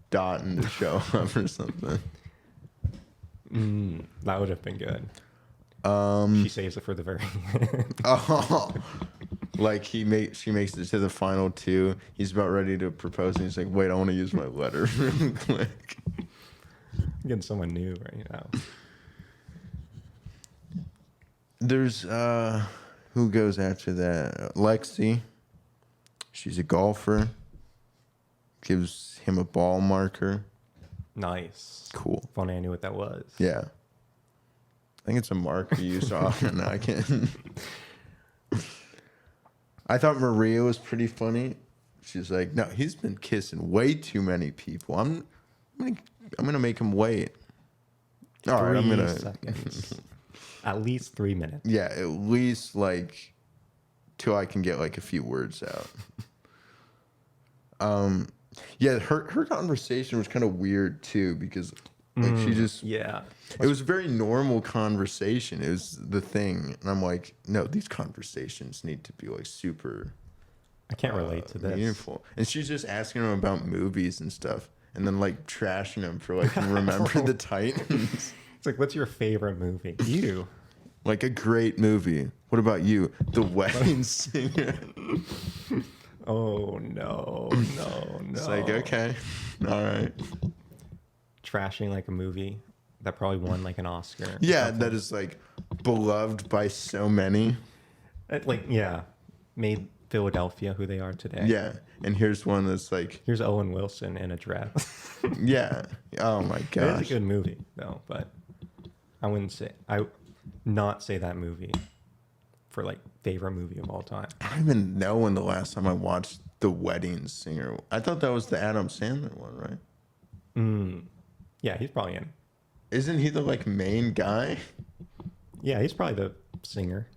S3: Dotton to show up or something.
S2: That would have been good. She saves it for the very end.
S3: Oh, like she makes it to the final two. He's about ready to propose, and he's like, "Wait, I want to use my letter real quick."
S2: Getting someone new right now.
S3: There's who goes after that? Lexi. She's a golfer. Gives him a ball marker.
S2: Nice.
S3: Cool.
S2: If only I knew what that was.
S3: Yeah. I think it's a marker you saw. No, I can't. I thought Maria was pretty funny. She's like, no, he's been kissing way too many people. I'm gonna make him wait. All right, I'm
S2: 3
S3: gonna.
S2: seconds. At least 3 minutes.
S3: Yeah, at least like till I can get like a few words out. Yeah, her conversation was kind of weird too because like she just
S2: Yeah.
S3: it was a very normal conversation. It was the thing, and I'm like, no, these conversations need to be like super.
S2: I can't relate to this.
S3: Meaningful, and she's just asking him about movies and stuff, and then like trashing him for like Remember the Titans.
S2: It's like, what's your favorite movie? You.
S3: Like a great movie. What about you? The Wedding Singer.
S2: Oh, no.
S3: It's like, okay. All right.
S2: Trashing like a movie that probably won like an Oscar.
S3: Yeah, that is like beloved by so many.
S2: Yeah. Made Philadelphia who they are today.
S3: Yeah. And here's one that's like,
S2: Here's Owen Wilson in a dress.
S3: yeah. Oh my
S2: It
S3: gosh.
S2: is a good movie, though, but I would not say that movie for like favorite movie of all time.
S3: I don't even know when the last time I watched The Wedding Singer. I thought that was the Adam Sandler one, right?
S2: Yeah, he's probably in.
S3: Isn't he the like main guy?
S2: Yeah, he's probably the singer.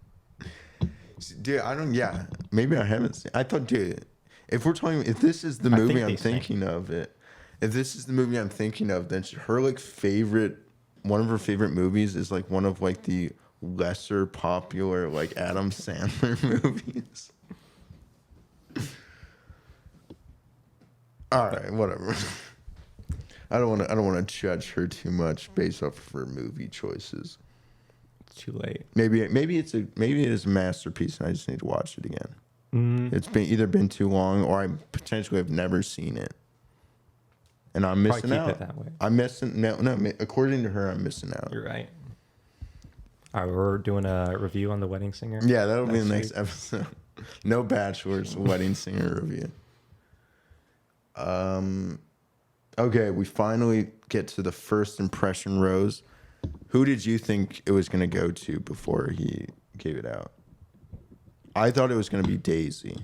S3: Dude, I don't. Yeah, maybe I haven't seen. I thought, dude, if this is the
S2: I think
S3: movie
S2: they
S3: I'm
S2: sing.
S3: thinking of, if this is the movie I'm thinking of, then her like one of her favorite movies is like one of like the lesser popular like Adam Sandler movies. All right, whatever. I don't want to judge her too much based off of her movie choices.
S2: It's too late.
S3: Maybe it is a masterpiece, and I just need to watch it again. It's either been too long, or I potentially have never seen it, and I'm missing
S2: Probably
S3: out.
S2: keep it that way.
S3: I'm missing no. According to her, I'm missing out.
S2: You're right. All right, we're doing a review on The Wedding Singer.
S3: Yeah, that'll be the
S2: Next
S3: next episode. No Bachelor's Wedding Singer review. Okay, we finally get to the first impression rose. Who did you think it was going to go to before he gave it out? I thought it was going to be Daisy.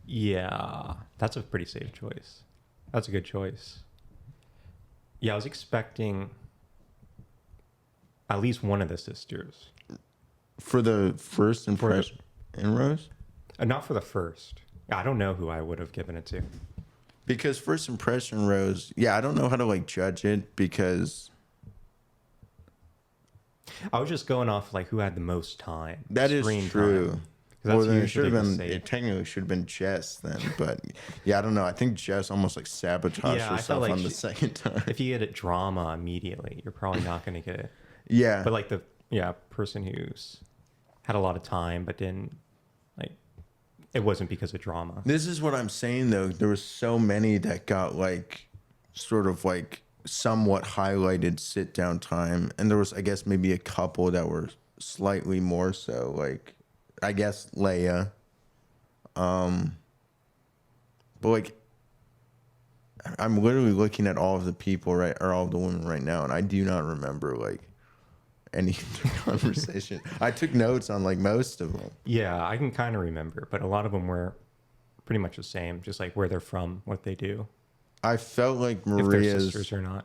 S2: Yeah, that's a pretty safe choice. That's a good choice. Yeah, I was expecting at least one of the sisters.
S3: For the first impression in rose?
S2: Not for the first. I don't know who I would have given it to.
S3: Because first impression rose, yeah, I don't know how to like judge it because
S2: I was just going off like who had the most time.
S3: that is
S2: screen
S3: true.
S2: time. 'Cause
S3: Well, then it
S2: usually
S3: should have
S2: the
S3: been.
S2: safe.
S3: It technically should have been Jess then, but yeah, I don't know. I think Jess almost like sabotaged
S2: Yeah, I felt
S3: herself
S2: like
S3: on the second time.
S2: If you get it drama immediately, you're probably not going to get it.
S3: Yeah,
S2: But like the person who's had a lot of time but didn't like it wasn't because of drama.
S3: this is what I'm saying though. There was so many that got like sort of like somewhat highlighted sit down time, and there was I guess maybe a couple that were slightly more so. Like I guess Leia. But like I'm literally looking at all of the people or all of the women right now, and I do not remember like any conversation. I took notes on like most of them.
S2: Yeah, I can kind of remember, but a lot of them were pretty much the same, just like where they're from, what they do,
S3: I felt like
S2: if they're
S3: Maria's,
S2: sisters or not.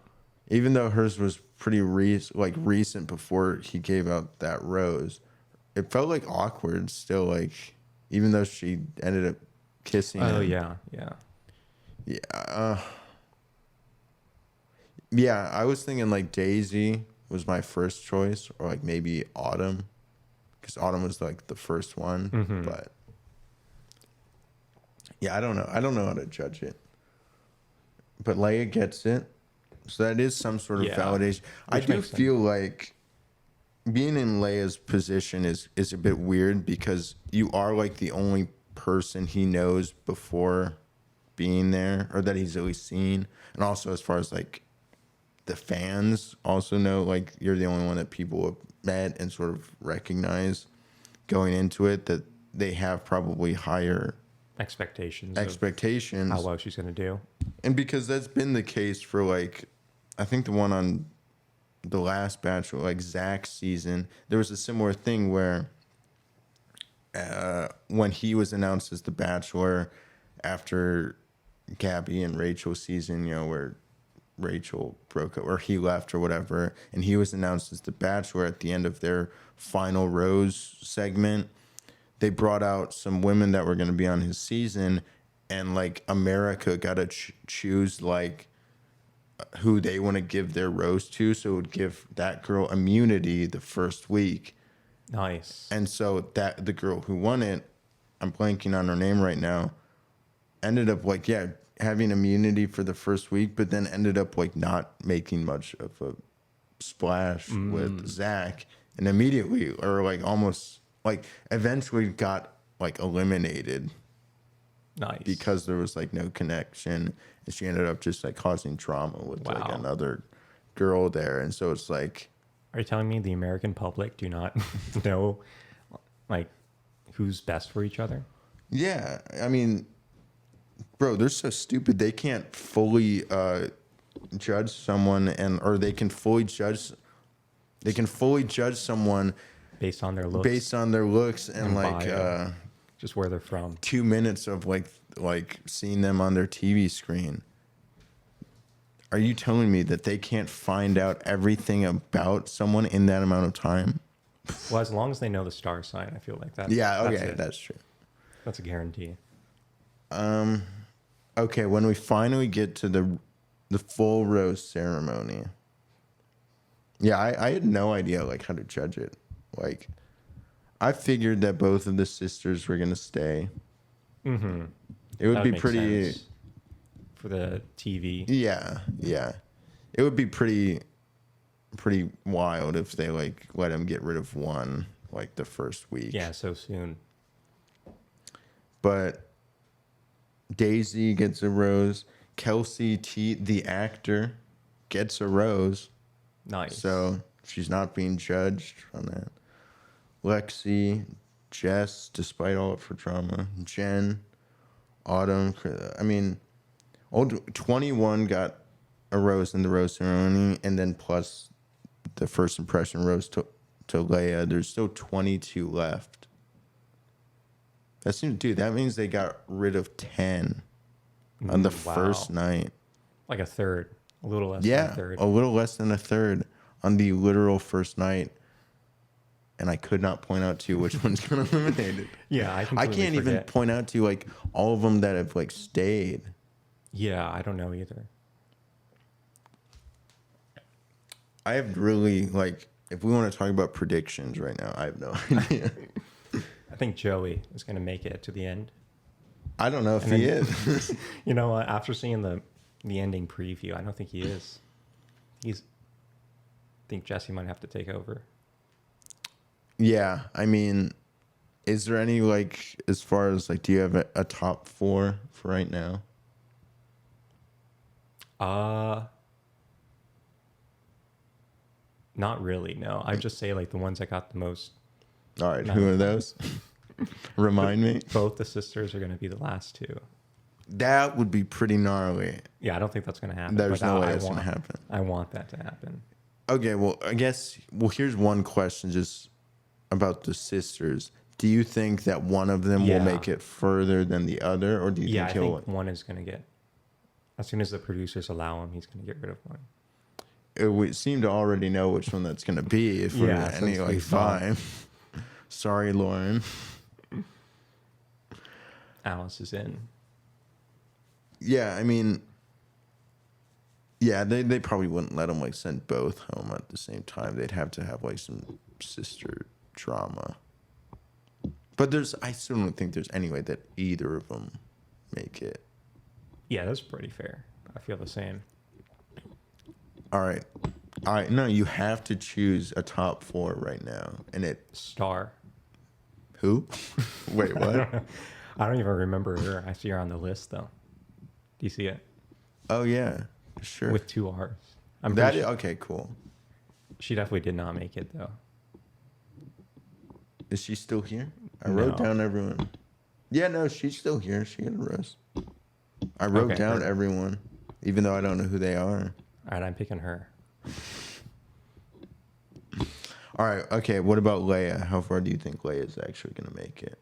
S3: even though hers was pretty recent before he gave out that rose, it felt like awkward still. Like even though she ended up kissing.
S2: Oh
S3: him.
S2: yeah.
S3: Yeah, I was thinking like Daisy was my first choice, or like maybe Autumn, because Autumn was like the first one. But yeah, I don't know how to judge it. But Leia gets it. So that is some sort of
S2: Yeah,
S3: validation. I
S2: which
S3: do
S2: makes sense.
S3: feel like being in Leia's position is a bit weird because you are like the only person he knows before being there, or that he's at least seen. And also as far as like the fans also know, like you're the only one that people have met and sort of recognize going into it, that they have probably higher
S2: Expectations
S3: expectations.
S2: of how well she's going to do.
S3: And because that's been the case for like, I think the one on the last Bachelor, like Zach's season, there was a similar thing where when he was announced as the Bachelor after Gabby and Rachel's season, you know, where Rachel broke up or he left or whatever, and he was announced as the Bachelor at the end of their final Rose segment, they brought out some women that were going to be on his season, and like America got to choose like who they want to give their rose to, so it would give that girl immunity the first week.
S2: Nice.
S3: And so that the girl who won it, I'm blanking on her name right now, ended up like having immunity for the first week, but then ended up like not making much of a splash with Zach, and immediately or like almost like eventually got like eliminated
S2: Nice.
S3: because there was like no connection, and she ended up just like causing drama with like
S2: Wow.
S3: another girl there. And so it's like,
S2: Are you telling me the American public do not know like who's best for each other?
S3: yeah, I mean, bro, they're so stupid. They can't fully judge someone, or they can fully judge someone
S2: Based on their looks,
S3: based on their looks and like
S2: bio. Just where they're from.
S3: 2 minutes of like seeing them on their TV screen. Are you telling me that they can't find out everything about someone in that amount of time?
S2: Well, as long as they know the star sign, I feel like that.
S3: Yeah,
S2: that's
S3: okay,
S2: it.
S3: that's true.
S2: That's a guarantee.
S3: Okay, when we finally get to the full rose ceremony. Yeah, I had no idea like how to judge it. Like, I figured that both of the sisters were gonna stay.
S2: Mm-hmm.
S3: It would
S2: That
S3: be
S2: make
S3: pretty.
S2: sense for the TV.
S3: Yeah. It would be pretty wild if they like let him get rid of one like the first week.
S2: Yeah, so soon.
S3: But Daisy gets a rose. Kelsey T, the actor, gets a rose.
S2: Nice.
S3: So she's not being judged on that. Lexi, Jess, despite all of her drama. Jen, Autumn. I mean, old 21 got a rose in the rose ceremony, and then plus the first impression rose to Leia. There's still 22 left. That means they got rid of 10 on the
S2: Wow.
S3: first night.
S2: Like a third. A little less than a third.
S3: A little less than a third on the literal first night. And I could not point out to you which one's got eliminated.
S2: Yeah, I
S3: I
S2: completely
S3: can't even
S2: forget.
S3: point out to you like all of them that have like stayed.
S2: Yeah, I don't know either.
S3: I have really like, if we want to talk about predictions right now, I have no idea.
S2: I think Joey is going to make it to the end.
S3: I don't know if
S2: And
S3: he
S2: then-
S3: is.
S2: You know what? After seeing the ending preview, I don't think he is. I think Jesse might have to take over.
S3: Yeah, I mean, is there any like, as far as like, do you have a top 4 for right now?
S2: Not really. No, I'd just say like the ones that got the most.
S3: All right,
S2: No.
S3: who are those? Remind me.
S2: Both the sisters are going to be the last two.
S3: That would be pretty gnarly.
S2: Yeah, I don't think that's going to happen.
S3: There's
S2: but
S3: no way
S2: I
S3: that's going to
S2: want-
S3: happen.
S2: I want that to happen.
S3: Okay, well, I guess, here's one question just about the sisters. Do you think that one of them
S2: Yeah.
S3: will make it further than the other, or do you
S2: Yeah, I
S3: think he'll...
S2: think one is going to get. As soon as the producers allow him, he's going to get rid of one.
S3: We seem to already know which one that's going to be if we're
S2: Yeah,
S3: any
S2: since
S3: like
S2: we saw-
S3: 5. Sorry, Lauren.
S2: Alice is in.
S3: Yeah, I mean... Yeah, they probably wouldn't let him like send both home at the same time. They'd have to have like some sister drama. But I still don't think there's any way that either of them make it.
S2: Yeah, that's pretty fair. I feel the same.
S3: All right. All right. No, you have to choose a top 4 right now. And it.
S2: Star.
S3: Who? Wait, what?
S2: I don't even remember her. I see her on the list though. Do you see it?
S3: Oh, yeah. Sure.
S2: With 2 R's. I'm
S3: that
S2: pretty
S3: is,
S2: sure
S3: okay, cool.
S2: she definitely did not make it though.
S3: Is she still here? I wrote
S2: No.
S3: down everyone. Yeah, no, she's still here. She got a rose. I wrote
S2: Okay,
S3: down
S2: her.
S3: everyone, even though I don't know who they are.
S2: All right, I'm picking her.
S3: All right, okay. What about Leia? How far do you think Leia is actually going to make it?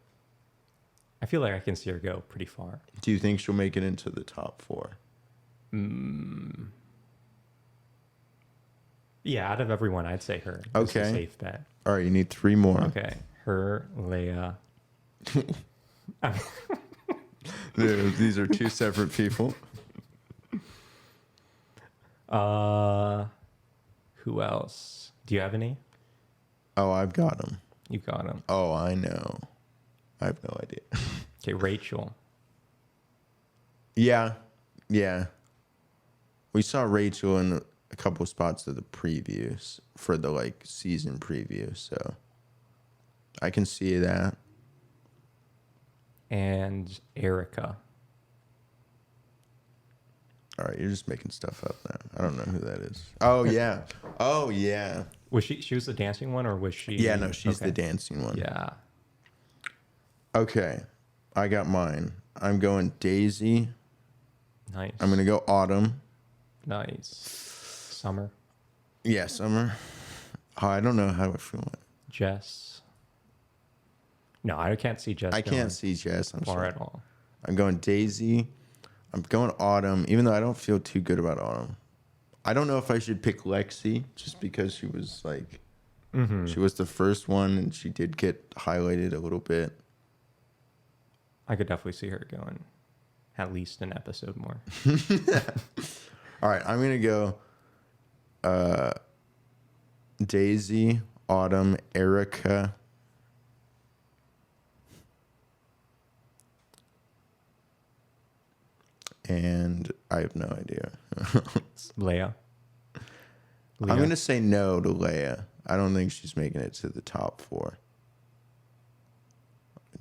S2: I feel like I can see her go pretty far.
S3: Do you think she'll make it into the top 4?
S2: Yeah, out of everyone, I'd say her. It's a
S3: Okay.
S2: safe bet.
S3: All right, you need 3 more.
S2: Okay, her, Leia.
S3: These are 2 separate people.
S2: Who else? Do you have any?
S3: Oh, I've got them.
S2: You got them.
S3: Oh, I know. I have no idea.
S2: Okay, Rachel.
S3: Yeah. We saw Rachel in a couple spots of the previews for the like season preview, so I can see that.
S2: And Erica.
S3: All right, you're just making stuff up now. I don't know who that is. Oh yeah. Oh yeah.
S2: Was she was the dancing one or was she?
S3: Yeah, no, she's
S2: Okay.
S3: the dancing one.
S2: Yeah.
S3: Okay. I got mine. I'm going Daisy.
S2: Nice.
S3: I'm gonna go Autumn.
S2: Nice. Summer.
S3: Yeah, Summer. Oh, I don't know how I feel.
S2: Jess. No, I can't see Jess.
S3: I
S2: going
S3: can't see Jess. I'm
S2: far
S3: sorry.
S2: at all.
S3: I'm going Daisy. I'm going Autumn, even though I don't feel too good about Autumn. I don't know if I should pick Lexi just because she was like, she was the first one and she did get highlighted a little bit.
S2: I could definitely see her going at least an episode more.
S3: All right, I'm going to go Daisy, Autumn, Erica. And I have no idea.
S2: Leia.
S3: I'm going to say no to Leia. I don't think she's making it to the top 4.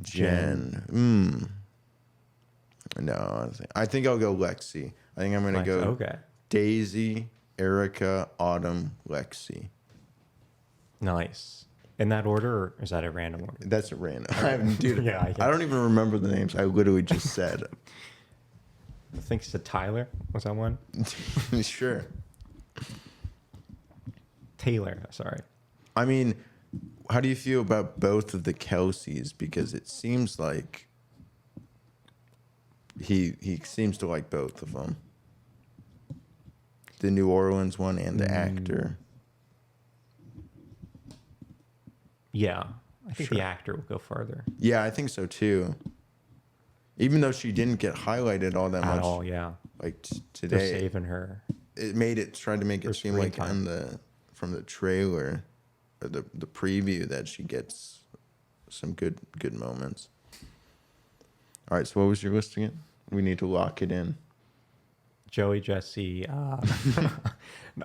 S3: Jen. No, I think I'll go Lexi. I think I'm going to go
S2: Okay.
S3: Daisy, Erica, Autumn, Lexi.
S2: Nice. In that order, or is that a random order?
S3: That's a random. Dude,
S2: Yeah,
S3: I don't even remember the names. I literally just said.
S2: I think it's Tyler. Was that one?
S3: Sure.
S2: Taylor. Sorry.
S3: I mean, how do you feel about both of the Kelseys? Because it seems like he seems to like both of them. The New Orleans one and the actor.
S2: Yeah. I think
S3: Sure.
S2: the actor will go farther.
S3: Yeah, I think so too. Even though she didn't get highlighted all that
S2: At
S3: much,
S2: all, yeah.
S3: like
S2: They're
S3: today,
S2: saving her.
S3: it made it tried to make
S2: For
S3: it seem
S2: screen
S3: like
S2: time.
S3: from the trailer or the preview that she gets some good moments. All right, so what was your list again? We need to lock it in.
S2: Joey, Jesse,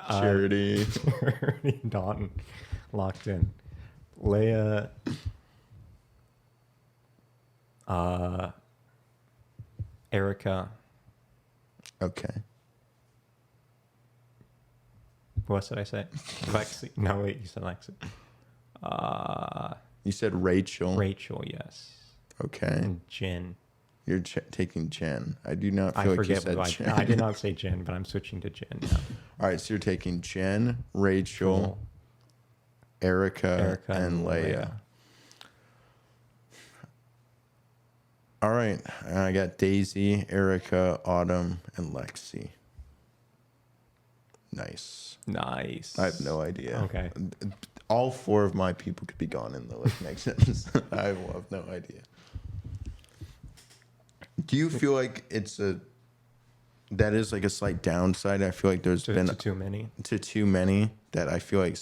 S3: Charity.
S2: Dalton, locked in. Leia, Erica.
S3: Okay.
S2: What did I say? Lexi. No, wait, you said Lexi.
S3: You said Rachel.
S2: Rachel, yes.
S3: Okay.
S2: And Jen.
S3: You're taking Jen. I do not
S2: I
S3: feel like
S2: forget
S3: you
S2: what
S3: said Jen.
S2: I did not say Jen, but I'm switching to Jen now.
S3: All right, so you're taking Jen, Rachel, Erica, and Leia. All right, I got Daisy, Erica, Autumn, and Lexi. Nice.
S2: Nice.
S3: I have no idea.
S2: Okay.
S3: All 4 of my people could be gone in the next sentence. I have no idea. Do you feel like that is like a slight downside? I feel like there's been
S2: too many.
S3: too many that I feel like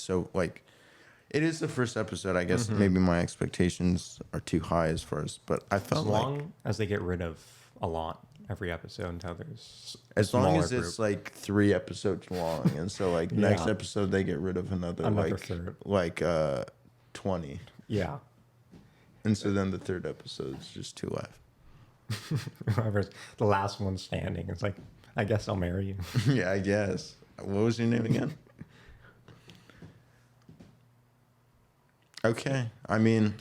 S3: it is the first episode. I guess maybe my expectations are too high as far as, but I
S2: As
S3: felt
S2: long as they get rid of a lot every episode until there's a
S3: As long
S2: smaller
S3: as it's
S2: group.
S3: like 3 episodes long, and so like next
S2: Yeah.
S3: episode they get rid of another
S2: third.
S3: 20,
S2: Yeah.
S3: and so then the third episode is just 2 left.
S2: Whoever's the last one standing, it's like, I guess I'll marry you.
S3: Yeah, I guess. What was your name again? Okay, I mean,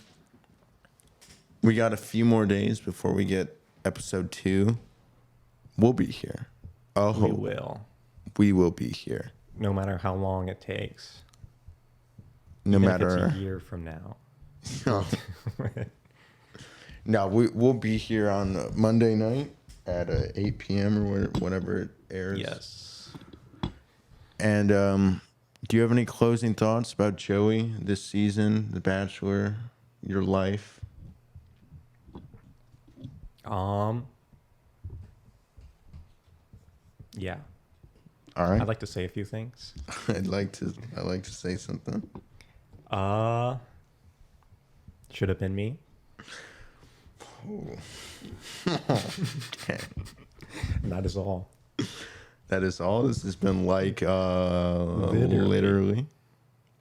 S3: we got a few more days before we get episode 2. We'll be here. Oh,
S2: We will.
S3: we will be here.
S2: No matter how long it takes.
S3: No
S2: Even if it's
S3: matter.
S2: a year from now.
S3: No, we'll be here on Monday night at 8 p.m. or whenever it airs.
S2: Yes.
S3: And do you have any closing thoughts about Joey this season, The Bachelor, your life?
S2: Yeah.
S3: All right.
S2: I'd like to say a few things.
S3: I'd like to say something.
S2: Should have been me.
S3: Okay.
S2: And that is all.
S3: That is all. This has been like literally.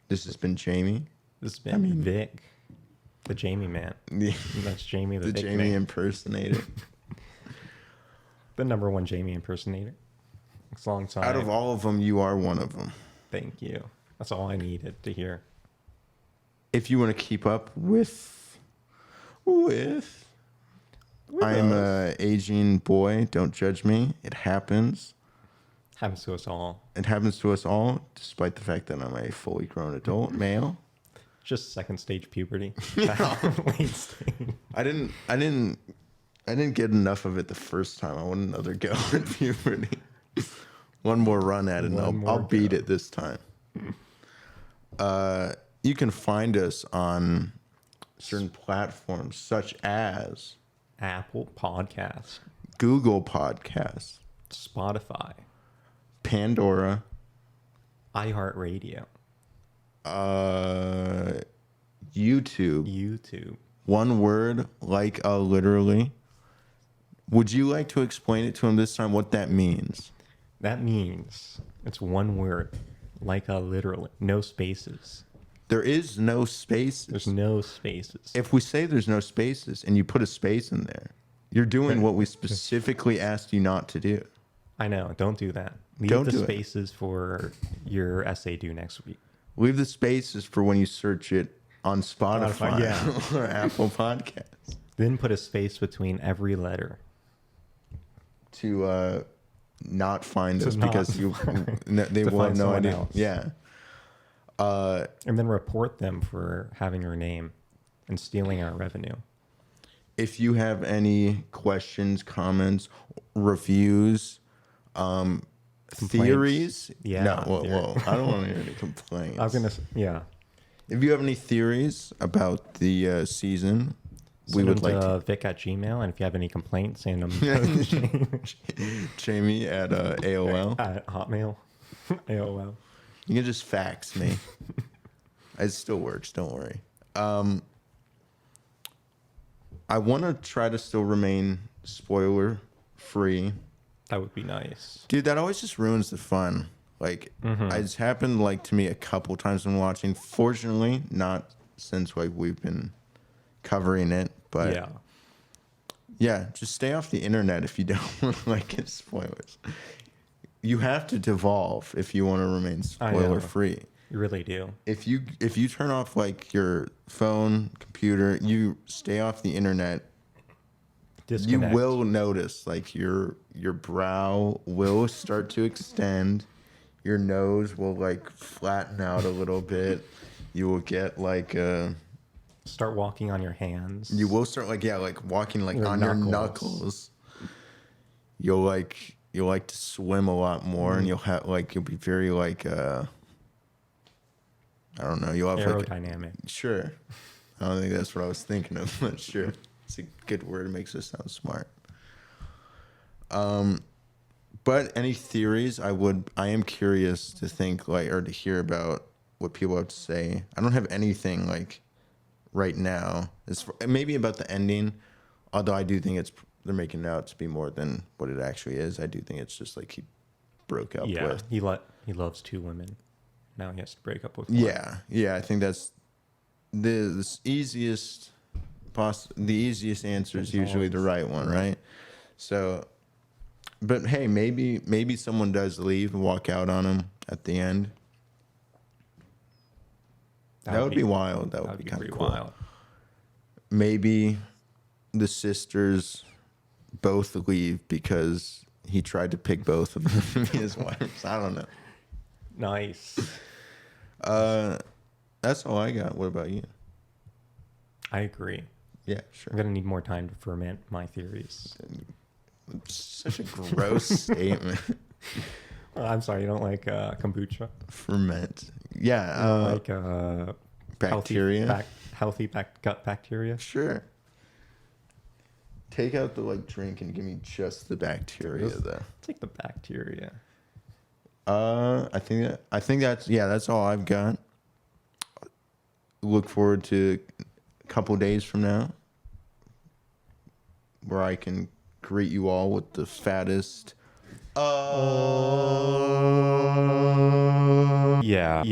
S3: This has been Jamie.
S2: This has been Vic, the Jamie man.
S3: The,
S2: That's Jamie the
S3: the
S2: Vic
S3: Jamie
S2: man.
S3: impersonator.
S2: The number 1 Jamie impersonator. It's a long time.
S3: Out of all of them, you are one of them.
S2: Thank you. That's all I needed to hear.
S3: If you want to keep up with I am a aging boy. Don't judge me. It happens.
S2: Happens to us all.
S3: It happens to us all, despite the fact that I'm a fully grown adult male.
S2: Just second stage puberty. Late stage.
S3: I didn't get enough of it the first time. I want another go at puberty. One more run at it, and I'll beat it this time. You can find us on certain platforms such as
S2: Apple Podcast,
S3: Google Podcasts,
S2: Spotify,
S3: Pandora,
S2: iHeartRadio,
S3: YouTube.
S2: YouTube.
S3: One word, like literally. Would you like to explain it to him this time what that means?
S2: That means it's one word, like literally, no spaces.
S3: There is no spaces.
S2: There's no spaces.
S3: If we say there's no spaces and you put a space in there, you're doing what we specifically asked you not to do.
S2: I know. Don't do that. Leave
S3: Don't
S2: the
S3: do it.
S2: spaces for your essay due next week.
S3: Leave the spaces for when you search it on Spotify,
S2: Spotify,
S3: or Apple Podcasts
S2: Then put a space between every letter.
S3: to not find
S2: To
S3: us
S2: not
S3: because they
S2: to
S3: will have
S2: find
S3: no
S2: someone
S3: idea.
S2: else.
S3: Yeah.
S2: And then report them for having our name and stealing our revenue.
S3: If you have any questions, comments, reviews, theories,
S2: Yeah,
S3: no, whoa,
S2: theory.
S3: whoa, I don't want to hear any complaints.
S2: I was going to, yeah.
S3: If you have any theories about the season, we
S2: Send
S3: would
S2: them
S3: like
S2: to Vic at Gmail. And if you have any complaints, send them
S3: Jamie at AOL.
S2: at Hotmail. AOL.
S3: You can just fax me. It still works. Don't worry. I want to try to still remain spoiler free.
S2: That would be nice.
S3: Dude, that always just ruins the fun. Like, it's happened like to me a couple times when watching. Fortunately, not since like we've been covering it, but
S2: Yeah.
S3: yeah, just stay off the internet if you don't want to like get spoilers. You have to devolve if you want to remain
S2: I know.
S3: spoiler free.
S2: You really do.
S3: If you turn off like your phone, computer, you stay off the internet,
S2: Disconnect.
S3: you will notice like your brow will start to extend, your nose will like flatten out a little bit. You will get like
S2: Start walking on your hands.
S3: you will start like walking like
S2: Your
S3: on your
S2: knuckles.
S3: knuckles. You'll like to swim a lot more, and you'll be very like I don't know. You'll have like
S2: aerodynamic.
S3: sure. I don't think that's what I was thinking of, but sure. It's a good word. It makes us sound smart. But any theories? I am curious to think or to hear about what people have to say. I don't have anything like right now. Maybe about the ending, although I do think it's they're making it out to be more than what it actually is. I do think it's just like he broke up
S2: Yeah,
S3: with.
S2: he loves 2 women. Now he has to break up with one.
S3: Yeah. I think that's the easiest. The easiest answer is usually the right one, right? So, but hey, maybe someone does leave and walk out on him at the end. That would be wild. That would be kind of
S2: pretty
S3: cool.
S2: wild.
S3: Maybe the sisters both leave because he tried to pick both of them to be his wives. I don't know.
S2: Nice.
S3: That's all I got. What about you?
S2: I agree.
S3: Yeah,
S2: I'm
S3: sure.
S2: gonna need more time to ferment my theories.
S3: Such a gross statement.
S2: I'm sorry, you don't like kombucha?
S3: Ferment.
S2: You
S3: Yeah.
S2: don't like
S3: Bacteria.
S2: healthy gut bacteria?
S3: Sure. Take out the drink and give me just the bacteria though.
S2: Take the bacteria.
S3: I think that's all I've got. Look forward to a couple days from now where I can greet you all with the fattest
S2: Yeah.